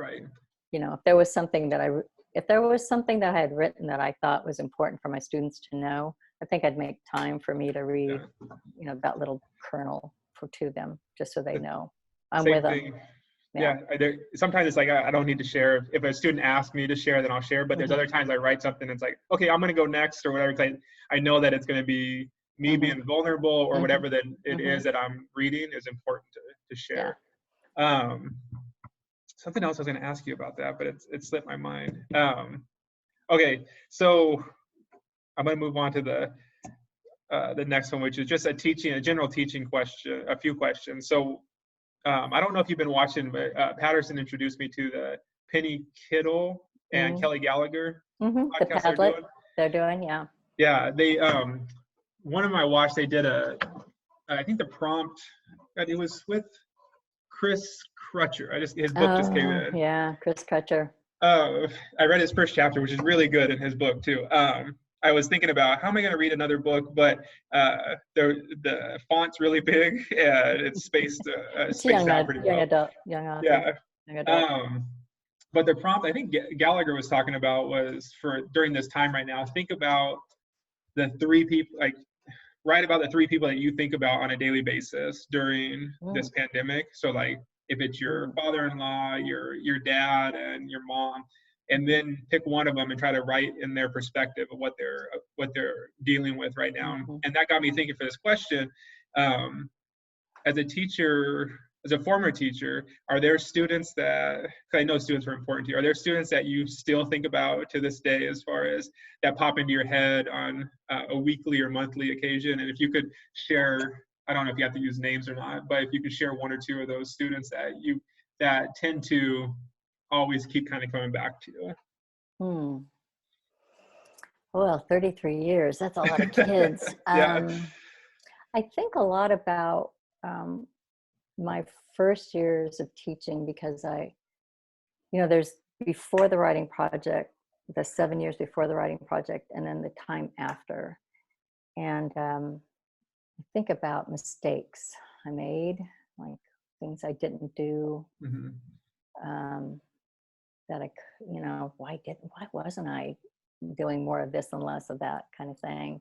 if there was something that I had written that I thought was important for my students to know, I think I'd make time for me to read, that little kernel to them, just so they know I'm with them. Yeah, sometimes it's like I don't need to share. If a student asks me to share, then I'll share. But there's other times I write something and it's like, okay, I'm going to go next or whatever. 'Cause I know that it's going to be me being vulnerable or whatever that it is that I'm reading is important to share. Yeah. Something else I was going to ask you about that, but it slipped my mind. Okay, so I'm going to move on to the next one, which is just a general teaching question, a few questions. So I don't know if you've been watching, but Patterson introduced me to the Penny Kittle and Kelly Gallagher The podcast they're doing, yeah. Yeah, they one of them I watched, they did I think the prompt, it was with Chris Crutcher. His book just came in. Yeah, Chris Crutcher. I read his first chapter, which is really good in his book too. I was thinking about how am I going to read another book, but the font's really big and it's spaced out pretty well. Young adult. Yeah. But the prompt I think Gallagher was talking about was for during this time right now. Think about the three people, write about the three people that you think about on a daily basis during this pandemic. So like if it's your father-in-law, your dad, and your mom, and then pick one of them and try to write in their perspective of what they're dealing with right now. And that got me thinking for this question. As a teacher, as a former teacher, are there students that, because I know students are important to you, are there students that you still think about to this day as far as that pop into your head on a weekly or monthly occasion? And if you could share, I don't know if you have to use names or not, but if you could share one or two of those students that tend to always keep kind of coming back to you. Well, 33 years, that's a lot of kids. Yeah. I think a lot about my first years of teaching because there's before the writing project, the 7 years before the writing project, and then the time after. And I think about mistakes I made, like things I didn't do, that why wasn't I doing more of this and less of that kind of thing.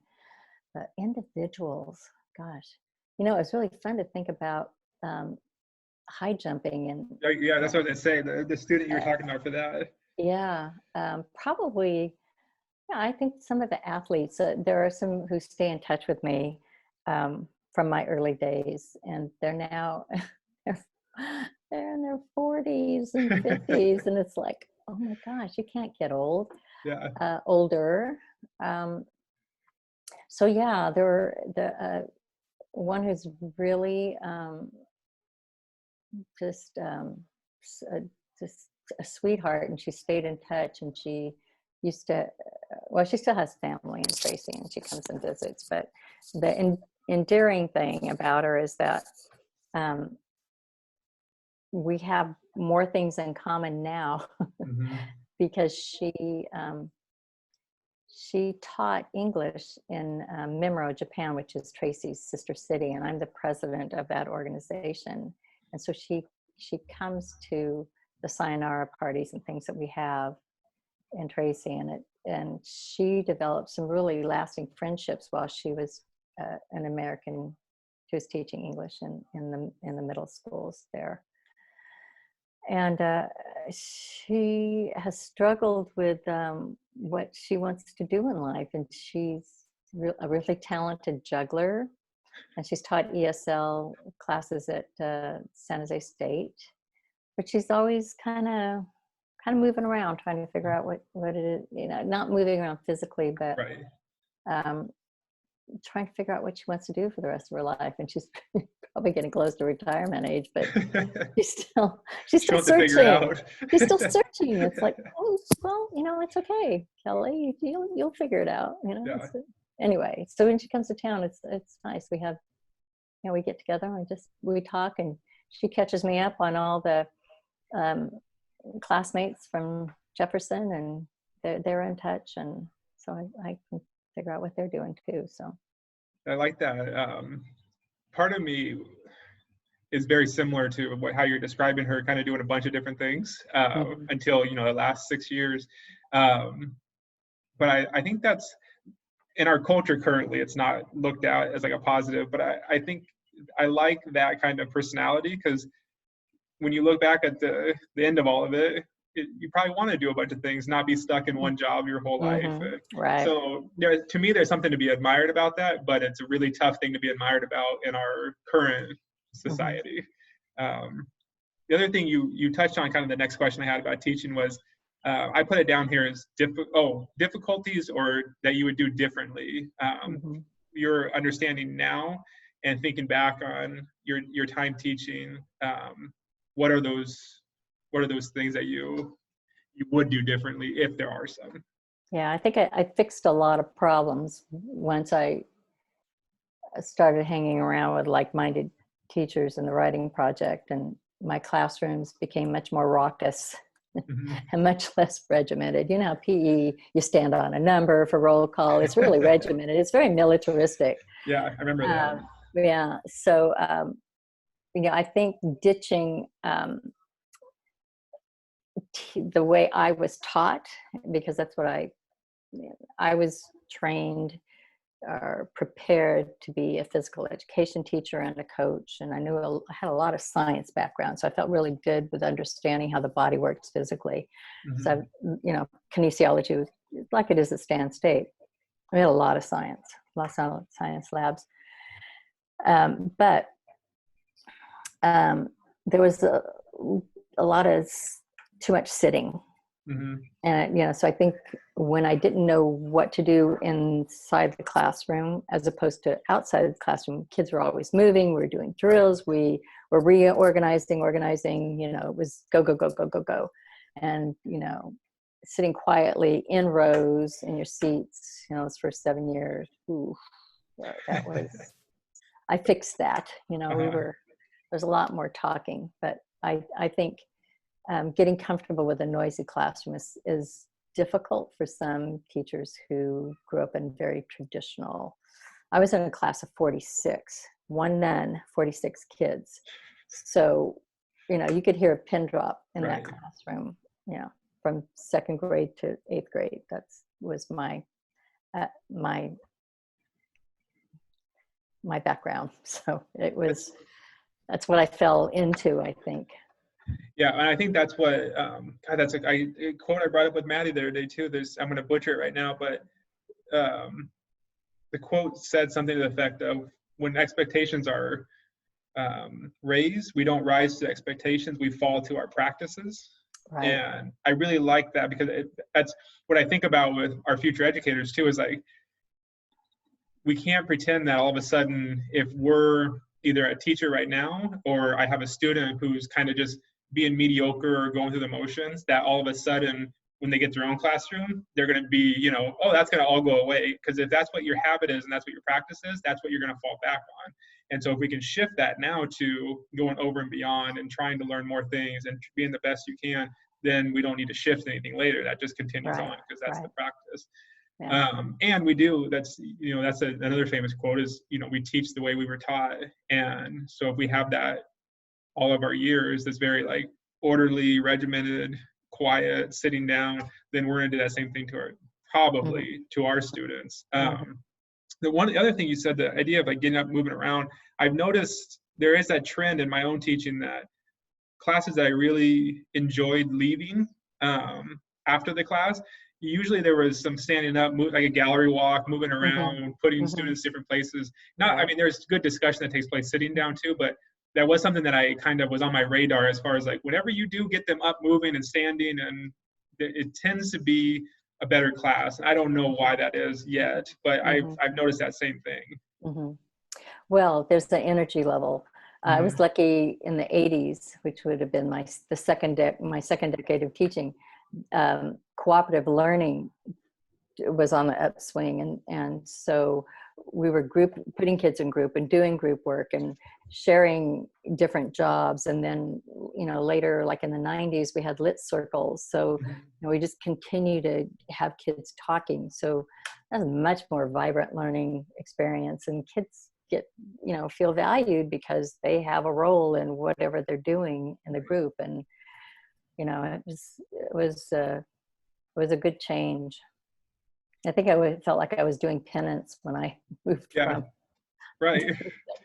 But individuals, gosh, it's really fun to think about high jumping and yeah, that's what I was gonna say. The student you were talking about for that. Yeah, probably. Yeah, I think some of the athletes. There are some who stay in touch with me from my early days, and they're now they're in their 40s and 50s, and it's like, oh my gosh, you can't get old. Yeah. Older. So yeah, there were the one who's really just a sweetheart, and she stayed in touch, and she used to, she still has family in Tracy, and she comes and visits, but the endearing thing about her is that we have more things in common now because she taught English in Mimuro, Japan, which is Tracy's sister city, and I'm the president of that organization. And so she comes to the sayonara parties and things that we have in Tracy, and she developed some really lasting friendships while she was an American. She was teaching English in the middle schools there. And she has struggled with what she wants to do in life. And she's a really talented juggler. And she's taught ESL classes at San Jose State. But she's always kind of moving around, trying to figure out what it is, not moving around physically, but trying to figure out what she wants to do for the rest of her life. And she's probably getting close to retirement age, but she's still searching. She's still searching. It's like, oh, well, it's okay, Kelly. You'll figure it out. Anyway, so when she comes to town, it's nice. We have, we get together and we talk, and she catches me up on all the classmates from Jefferson, and they're in touch, and so I can figure out what they're doing too. So I like that. Part of me is very similar to how you're describing her, kind of doing a bunch of different things until the last 6 years. But I think that's in our culture currently. It's not looked at as like a positive, but I think I like that kind of personality because when you look back at the end of all of it, you probably want to do a bunch of things, not be stuck in one job your whole life. Right. So to me, there's something to be admired about that, but it's a really tough thing to be admired about in our current society. The other thing you touched on, kind of the next question I had about teaching was, I put it down here as difficulties or that you would do differently. Your understanding now and thinking back on your time teaching, what are those things that you would do differently if there are some? Yeah, I think I fixed a lot of problems once I started hanging around with like-minded teachers in the writing project, and my classrooms became much more raucous and much less regimented. You know, PE, you stand on a number for roll call. It's really regimented. It's very militaristic. Yeah, I remember that. Yeah, so, you know, I think ditching the way I was taught, because that's what I was trained or prepared to be a physical education teacher and a coach, and I had a lot of science background, so I felt really good with understanding how the body works physically. So, you know, kinesiology was like it is at Stan State. We had a lot of science labs, but there was a lot of too much sitting. And, you know, so I think when I didn't know what to do inside the classroom as opposed to outside of the classroom, kids were always moving. We were doing drills. We were organizing, you know, it was go, go, go, go, go, go. And, you know, sitting quietly in rows in your seats, you know, those first 7 years, that was, I fixed that, you know, there's a lot more talking, but I think getting comfortable with a noisy classroom is difficult for some teachers who grew up in very traditional. I was in a class of 46, one nun, 46 kids. So, you know, you could hear a pin drop in that classroom, you know, from 2nd grade to 8th grade. That was my background. So that's what I fell into, I think. Yeah, and I think that's what that's a quote I brought up with Maddie the other day too. I'm going to butcher it right now, but the quote said something to the effect of, when expectations are raised, we don't rise to expectations, we fall to our practices. Right. And I really like that, because that's what I think about with our future educators too, is like, we can't pretend that all of a sudden, if we're either a teacher right now, or I have a student who's kind of just being mediocre or going through the motions, that all of a sudden, when they get their own classroom, they're going to be, you know, oh, that's going to all go away. Because if that's what your habit is and that's what your practice is, that's what you're going to fall back on. And so if we can shift that now to going over and beyond and trying to learn more things and being the best you can, then we don't need to shift anything later. That just continues on, because that's the practice. Yeah. And we do, that's another famous quote is, you know, we teach the way we were taught. And so if we have that all of our years, that's very like orderly, regimented, quiet, sitting down, then we're going to do that same thing to our students. The other thing you said, the idea of like getting up, moving around, I've noticed there is that trend in my own teaching that classes that I really enjoyed leaving after the class, usually there was some standing up, like a gallery walk, moving around, putting students different places. I mean, there's good discussion that takes place sitting down too, but that was something that I kind of was on my radar, as far as like, whenever you do get them up, moving and standing, and it tends to be a better class. I don't know why that is yet, but I've noticed that same thing. Well, there's the energy level. I was lucky in the 80s, which would have been my second decade of teaching. Cooperative learning was on the upswing, and so we were putting kids in group and doing group work and sharing different jobs. And then, you know, later, like in the 90s, we had lit circles. So you know, we just continue to have kids talking. So that's a much more vibrant learning experience, and kids feel valued because they have a role in whatever they're doing in the group. And you know, it was a good change. I think I felt like I was doing penance when I moved from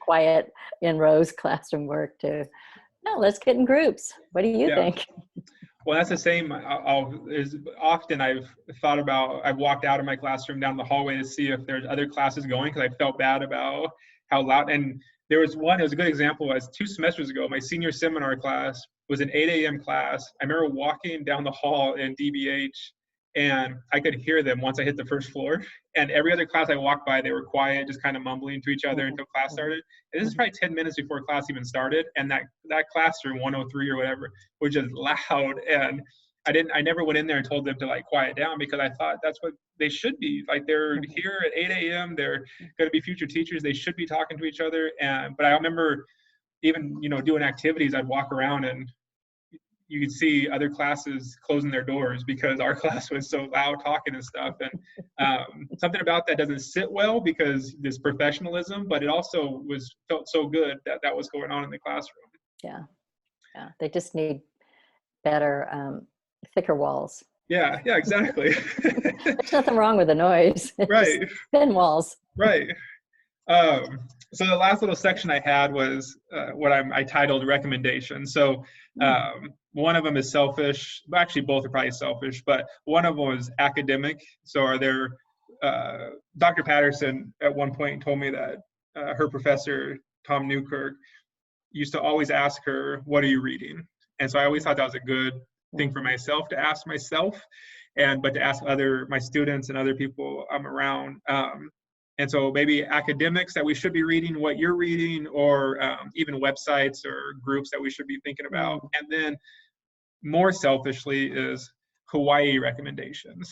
quiet in rows classroom work to No, let's get in groups. What do you Yeah. think? Well, that's the same. Is often I've thought about, I've walked out of my classroom down the hallway to see if there's other classes going because I felt bad about how loud. And there was one, it was a good example, was 2 semesters ago, my senior seminar class was an 8 a.m. class. I remember walking down the hall in DBH and I could hear them once I hit the first floor. And every other class I walked by, they were quiet, just kind of mumbling to each other until class started. And this is probably 10 minutes before class even started. And that classroom, 103 or whatever, was just loud. And I never went in there and told them to like quiet down because I thought that's what they should be. Like they're here at 8 a.m. They're going to be future teachers. They should be talking to each other. But I remember even, doing activities, I'd walk around and you could see other classes closing their doors because our class was so loud talking and stuff. And something about that doesn't sit well because this professionalism, but it also felt so good that was going on in the classroom. Yeah. They just need better, thicker walls. Yeah, exactly. There's nothing wrong with the noise. Right. Just thin walls. Right. So the last little section I had was what I titled recommendations. So one of them is selfish. Actually, both are probably selfish, but one of them was academic. So are there, Dr. Patterson at one point told me that her professor, Tom Newkirk, used to always ask her, what are you reading? And so I always thought that was a good thing for myself to ask myself, but to ask my students and other people I'm around. And so maybe academics that we should be reading, what you're reading, or even websites or groups that we should be thinking about. And then more selfishly is Hawaii recommendations.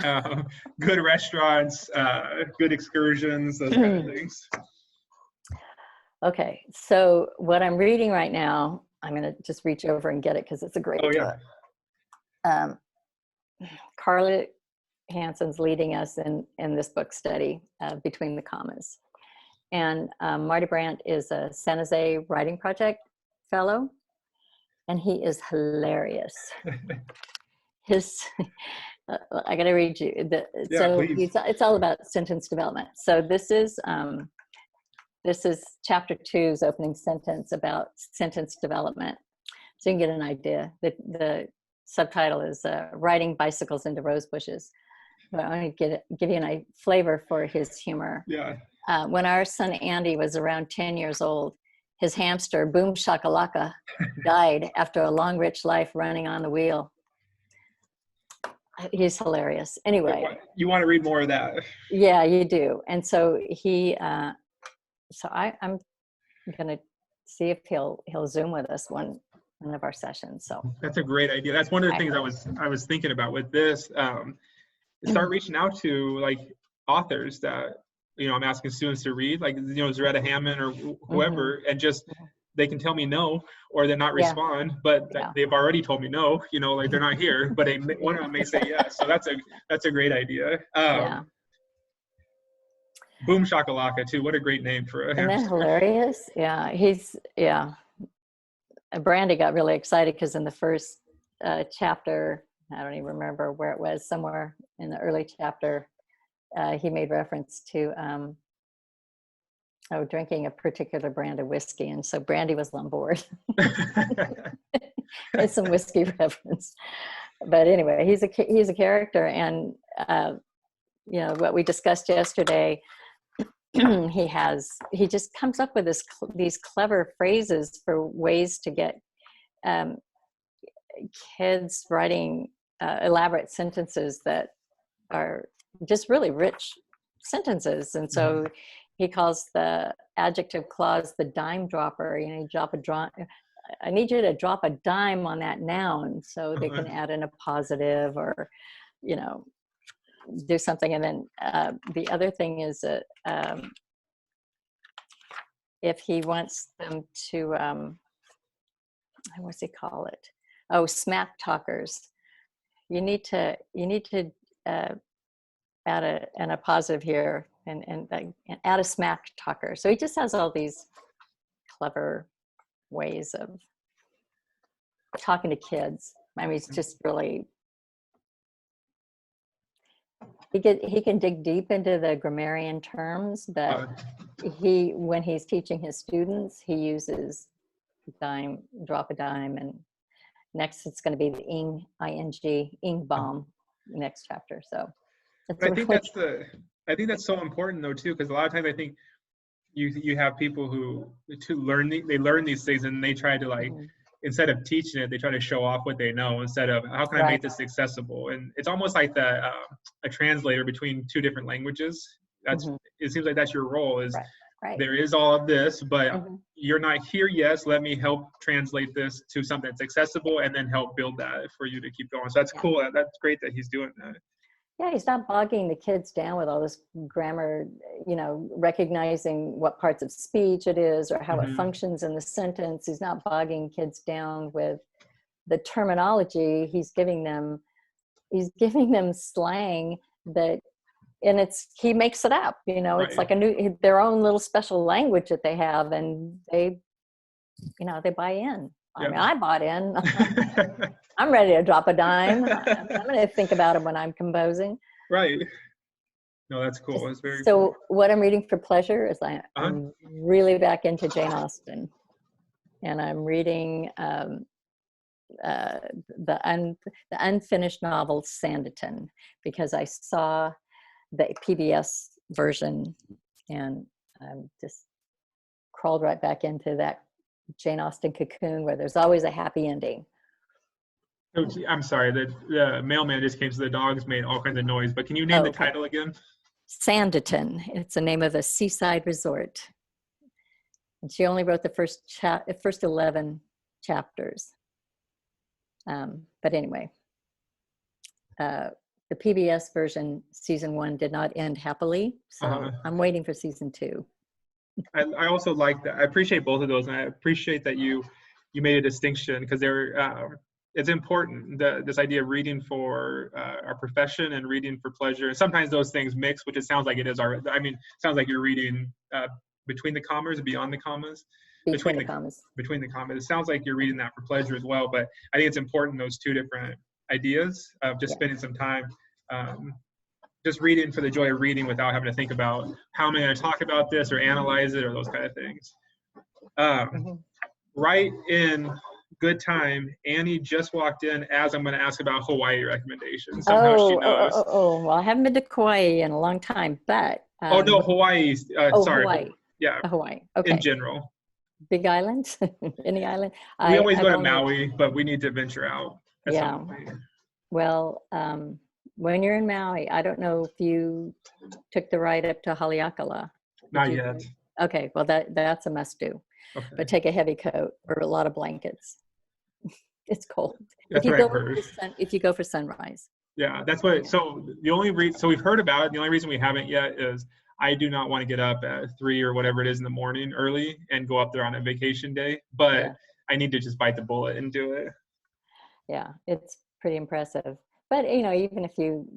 Good restaurants, good excursions, those kind of things. Okay, so what I'm reading right now, I'm going to just reach over and get it because it's a great book. Carla Hansen's leading us in this book study, Between the Commas. And Marty Brandt is a San Jose Writing Project fellow, and he is hilarious. I got to read you. It's all about sentence development. So this is chapter 2's opening sentence about sentence development. So you can get an idea. The subtitle is Riding Bicycles into Rose Bushes. But I want to give you a flavor for his humor. Yeah. When our son Andy was around 10 years old, his hamster, Boom Shakalaka, died after a long, rich life running on the wheel. He's hilarious. Anyway. You want to read more of that? Yeah, you do. And so I'm going to see if he'll Zoom with us one of our sessions. So that's a great idea. That's one of the things I was thinking about with this. Start reaching out to like authors that I'm asking students to read, like Zaretta Hammond or whoever, and just they can tell me no or they're not respond, but they've already told me no. Like they're not here, but one of them may say yes. So that's a great idea. Boom Shakalaka too. What a great name for a hamster. Isn't that hilarious? Yeah, Brandy got really excited because in the first chapter, I don't even remember where it was, somewhere in the early chapter, he made reference to drinking a particular brand of whiskey, and so Brandy was on board. It's some whiskey reference, but anyway, he's a character, and what we discussed yesterday, he just comes up with these clever phrases for ways to get kids writing elaborate sentences that are just really rich sentences. And so he calls the adjective clause the dime dropper. You I need you to drop a dime on that noun, so they can add in a positive or do something. And then the other thing is that if he wants them to what's he call it? Smack talkers. You need to add a positive here and add a smack talker. So he just has all these clever ways of talking to kids. I mean, it's just really, he can dig deep into the grammarian terms, but when he's teaching his students, he uses dime, drop a dime, and next it's going to be the ing bomb, next chapter. So it's But I think that's so important though too, because a lot of times I think you have people who they learn these things and they try to like, instead of teaching it, they try to show off what they know instead of how can I make this accessible. And it's almost like a translator between two different languages. That's it seems like that's your role is there is all of this, but you're not here yet. So let me help translate this to something that's accessible and then help build that for you to keep going. So that's cool. That's great that he's doing that. Yeah, he's not bogging the kids down with all this grammar, recognizing what parts of speech it is or how it functions in the sentence. He's not bogging kids down with the terminology. He's giving them slang that, and he makes it up, it's like their own little special language that they have, and they buy in. I mean, I bought in. I'm ready to drop a dime. I'm going to think about it when I'm composing. Right. No, that's cool. That's very so cool. What I'm reading for pleasure is I'm really back into Jane Austen, and I'm reading the unfinished novel Sanditon, because I saw the PBS version and just crawled right back into that Jane Austen cocoon where there's always a happy ending. I'm sorry, the mailman just came, so the dogs made all kinds of noise, but can you name the title again? Sanditon. It's the name of a seaside resort. And she only wrote the first 11 chapters. But anyway, the PBS version, season 1 did not end happily, so I'm waiting for season 2. I also like that. I appreciate both of those, and I appreciate that you made a distinction, because it's important, this idea of reading for our profession and reading for pleasure. And sometimes those things mix, which it sounds like it is. It sounds like you're reading between the commas, beyond the commas. Between the commas. Between the commas. It sounds like you're reading that for pleasure as well, but I think it's important, those two different ideas of just spending some time just reading for the joy of reading without having to think about how am I going to talk about this or analyze it or those kind of things. Right in good time, Annie just walked in as I'm going to ask about Hawaii recommendations. Somehow she knows. Well, I haven't been to Kauai in a long time, but no, Hawaii. Sorry. Hawaii. Yeah. Hawaii. Okay. In general. Big island? Any island? We always go to Maui, but we need to venture out at some point. Well, when you're in Maui, I don't know if you took the ride up to Haleakala. Not yet. Okay, well that's a must do. Okay. But take a heavy coat or a lot of blankets. It's cold. That's what I've heard. If you go for sunrise. Yeah, that's what. So the only reason, so we've heard about it. The only reason we haven't yet is I do not want to get up at 3 or whatever it is in the morning early and go up there on a vacation day. But I need to just bite the bullet and do it. Yeah, it's pretty impressive. But even if you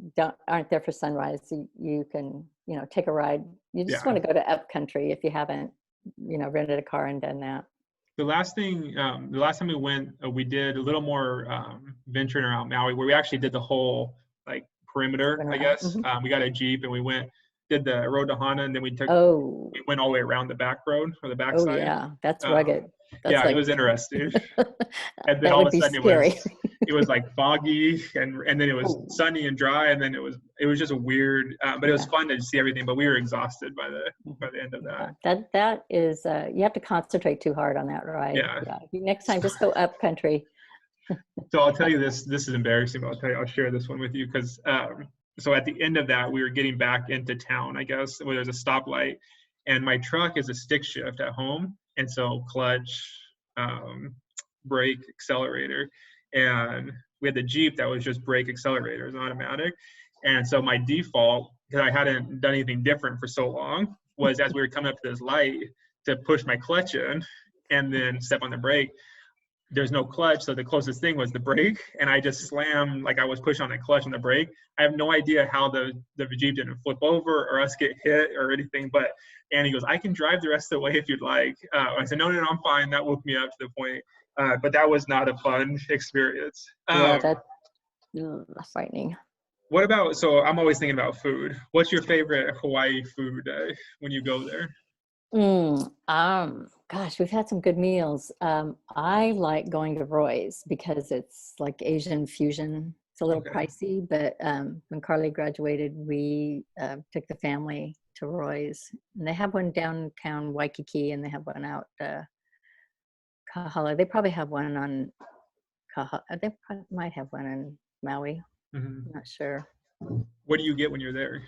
aren't there for sunrise, you can take a ride. You just want to go to upcountry if you haven't rented a car and done that. The last time we went, we did a little more venturing around Maui, where we actually did the whole perimeter, I guess. We got a Jeep and we did the road to Hana, and then we went all the way around the back road or the back side. Oh yeah, that's rugged. That's it was interesting. And then all of a sudden it was like foggy, and then it was sunny and dry, and then it was just a weird, but it was fun to see everything. But we were exhausted by the end of that. That is you have to concentrate too hard on that ride. Yeah. Next time, just go up country. So I'll tell you this. This is embarrassing, but I'll share this one with you because. So at the end of that, we were getting back into town, I guess, where there's a stoplight, and my truck is a stick shift at home, and so clutch, brake, accelerator, and we had the Jeep that was just brake, accelerator, it was automatic, and so my default, because I hadn't done anything different for so long, was as we were coming up to this light to push my clutch in and then step on the brake. There's no clutch, so the closest thing was the brake, and I just slammed like I was pushing on the clutch and the brake. I have no idea how the Jeep didn't flip over or us get hit or anything, but Annie goes, I can drive the rest of the way if you'd like. I said, no, I'm fine. That woke me up to the point, but that was not a fun experience. That's frightening. What about, so I'm always thinking about food. What's your favorite Hawaii food when you go there? Gosh, we've had some good meals. I like going to Roy's because it's like Asian fusion. It's a little Okay. pricey, but when Carly graduated, we took the family to Roy's, and they have one downtown Waikiki, and they have one out Kahala. They probably have one on Kahala. They probably might have one in Maui. Hmm. I'm not sure. What do you get when you're there?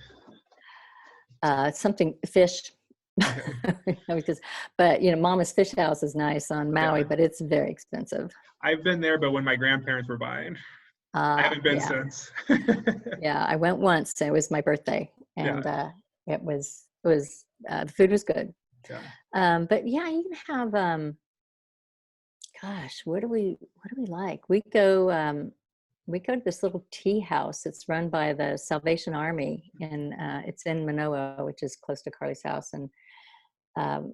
Something fish. Okay. Because, but Mama's Fish House is nice on Maui, Yeah. but it's very expensive. I've been there, but when my grandparents were buying, I haven't been Yeah, since. yeah. I went once. It was my birthday, Yeah. and it was the food was good. Yeah. But yeah, you can have gosh, what do we like? We go to this little tea house. It's run by the Salvation Army, and it's in Manoa, which is close to Carly's house, and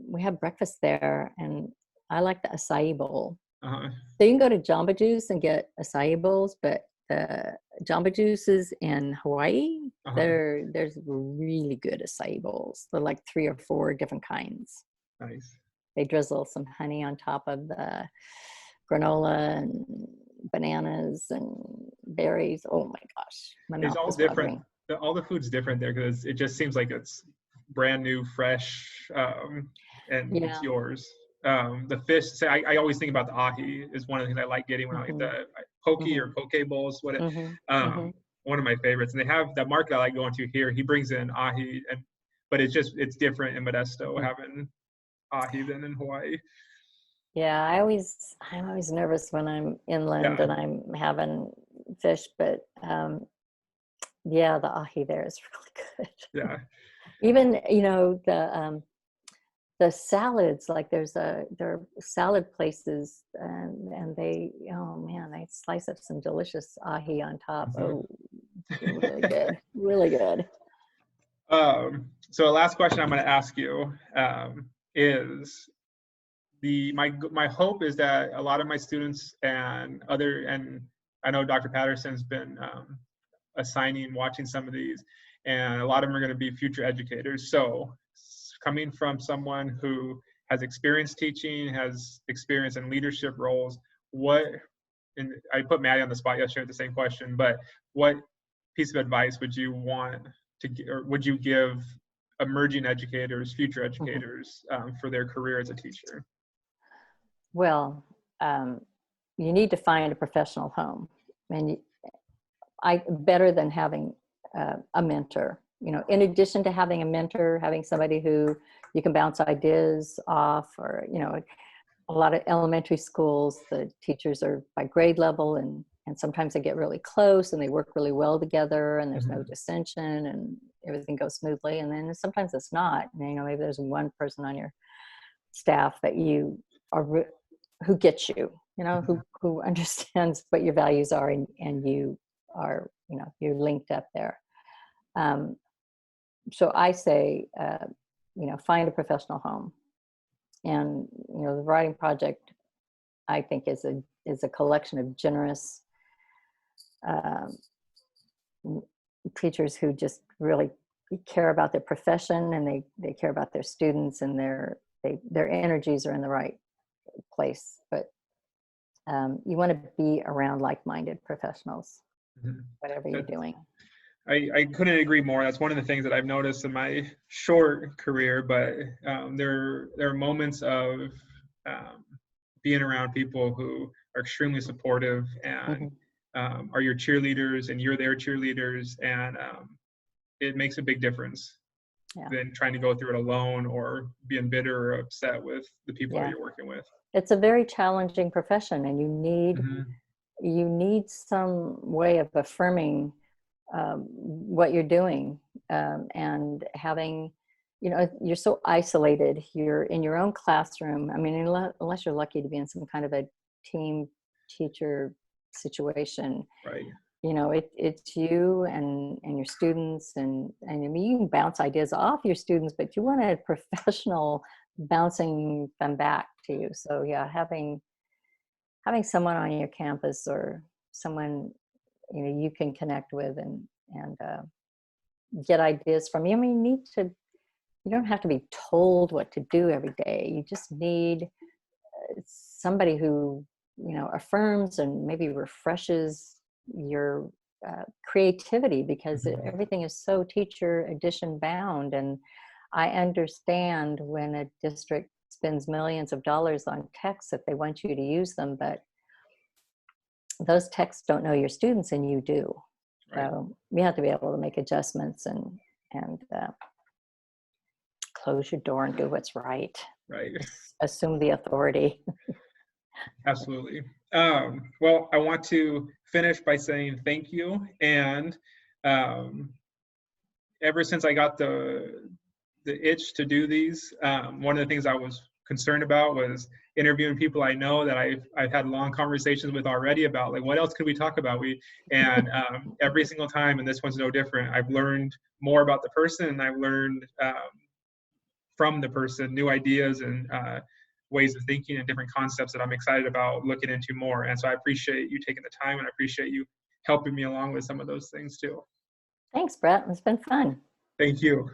we have breakfast there, and I like the acai bowl. Uh-huh. So you can go to Jamba Juice and get acai bowls, but the Jamba Juices in Hawaii, Uh-huh. there's really good acai bowls. They're like 3 or 4 different kinds. Nice. They drizzle some honey on top of the granola and bananas and berries. Oh my gosh, my It's mouth all is different. watering. All the food's different there because it just seems like it's brand new, fresh, and it's Yeah. yours. The fish, say, I always think about the ahi is one of the things I like getting when I like Hmm. the poke Hmm. or poke bowls. Hmm. Hmm. One of my favorites. And they have that market I like going to here. He brings in ahi, but it's different in Modesto having ahi than in Hawaii. Yeah, I'm always nervous when I'm inland Yeah, and I'm having fish, but yeah, the ahi there is really good. yeah. Even the salads, like there are salad places, and they, oh man, they slice up some delicious ahi on top. Mhm. Oh, really good, really good. So the last question I'm going to ask you is my hope is that a lot of my students and I know Dr. Patterson's been assigning watching some of these, and a lot of them are going to be future educators. So coming from someone who has experience teaching, has experience in leadership roles, what and I put Maddie on the spot yesterday with the same question, but what piece of advice would you want or would you give emerging educators, future Mhm. educators, for their career as a teacher? Well, um, you need to find a professional home, and I better than having a mentor. In addition to having a mentor, having somebody who you can bounce ideas off, or a lot of elementary schools, the teachers are by grade level, and sometimes they get really close and they work really well together, and there's no Mm-hmm. dissension and everything goes smoothly. And then sometimes it's not. Maybe there's one person on your staff that you are who gets you, who understands what your values are, and you are, you're linked up there. Um, so I say, find a professional home. And the writing project, I think, is a collection of generous um, teachers who just really care about their profession, and they care about their students, and their energies are in the right place. But you want to be around like-minded professionals, Mm-hmm. whatever you're doing. I couldn't agree more. That's one of the things that I've noticed in my short career, but there are moments of um, being around people who are extremely supportive and Hmm. are your cheerleaders, and you're their cheerleaders, and it makes a big difference Yeah, than trying to go through it alone or being bitter or upset with the people that yeah. you're working with. It's a very challenging profession, and Mm-hmm. you need some way of affirming what you're doing, and having, you're so isolated. You're in your own classroom. I mean, unless you're lucky to be in some kind of a team teacher situation, Right. it's you and your students, and I mean, you can bounce ideas off your students, but you want a professional bouncing them back to you. So yeah, having someone on your campus, or someone you can connect with, and get ideas from. You need to you don't have to be told what to do every day. You just need somebody who, you know, affirms and maybe refreshes your creativity, because everything is so teacher edition bound. And I understand when a district spends millions of dollars on texts that they want you to use them, but those texts don't know your students and you do. Right. So you have to be able to make adjustments and close your door and do what's right. Right. Assume the authority. Absolutely. Well, I want to finish by saying thank you. And ever since I got the itch to do these, one of the things I was concerned about was interviewing people I know that I've had long conversations with already about, like, what else could we talk about? And every single time, and this one's no different, I've learned more about the person, and I've learned from the person new ideas and ways of thinking and different concepts that I'm excited about looking into more. And so I appreciate you taking the time, and I appreciate you helping me along with some of those things too. Thanks, Brett. It's been fun. Thank you.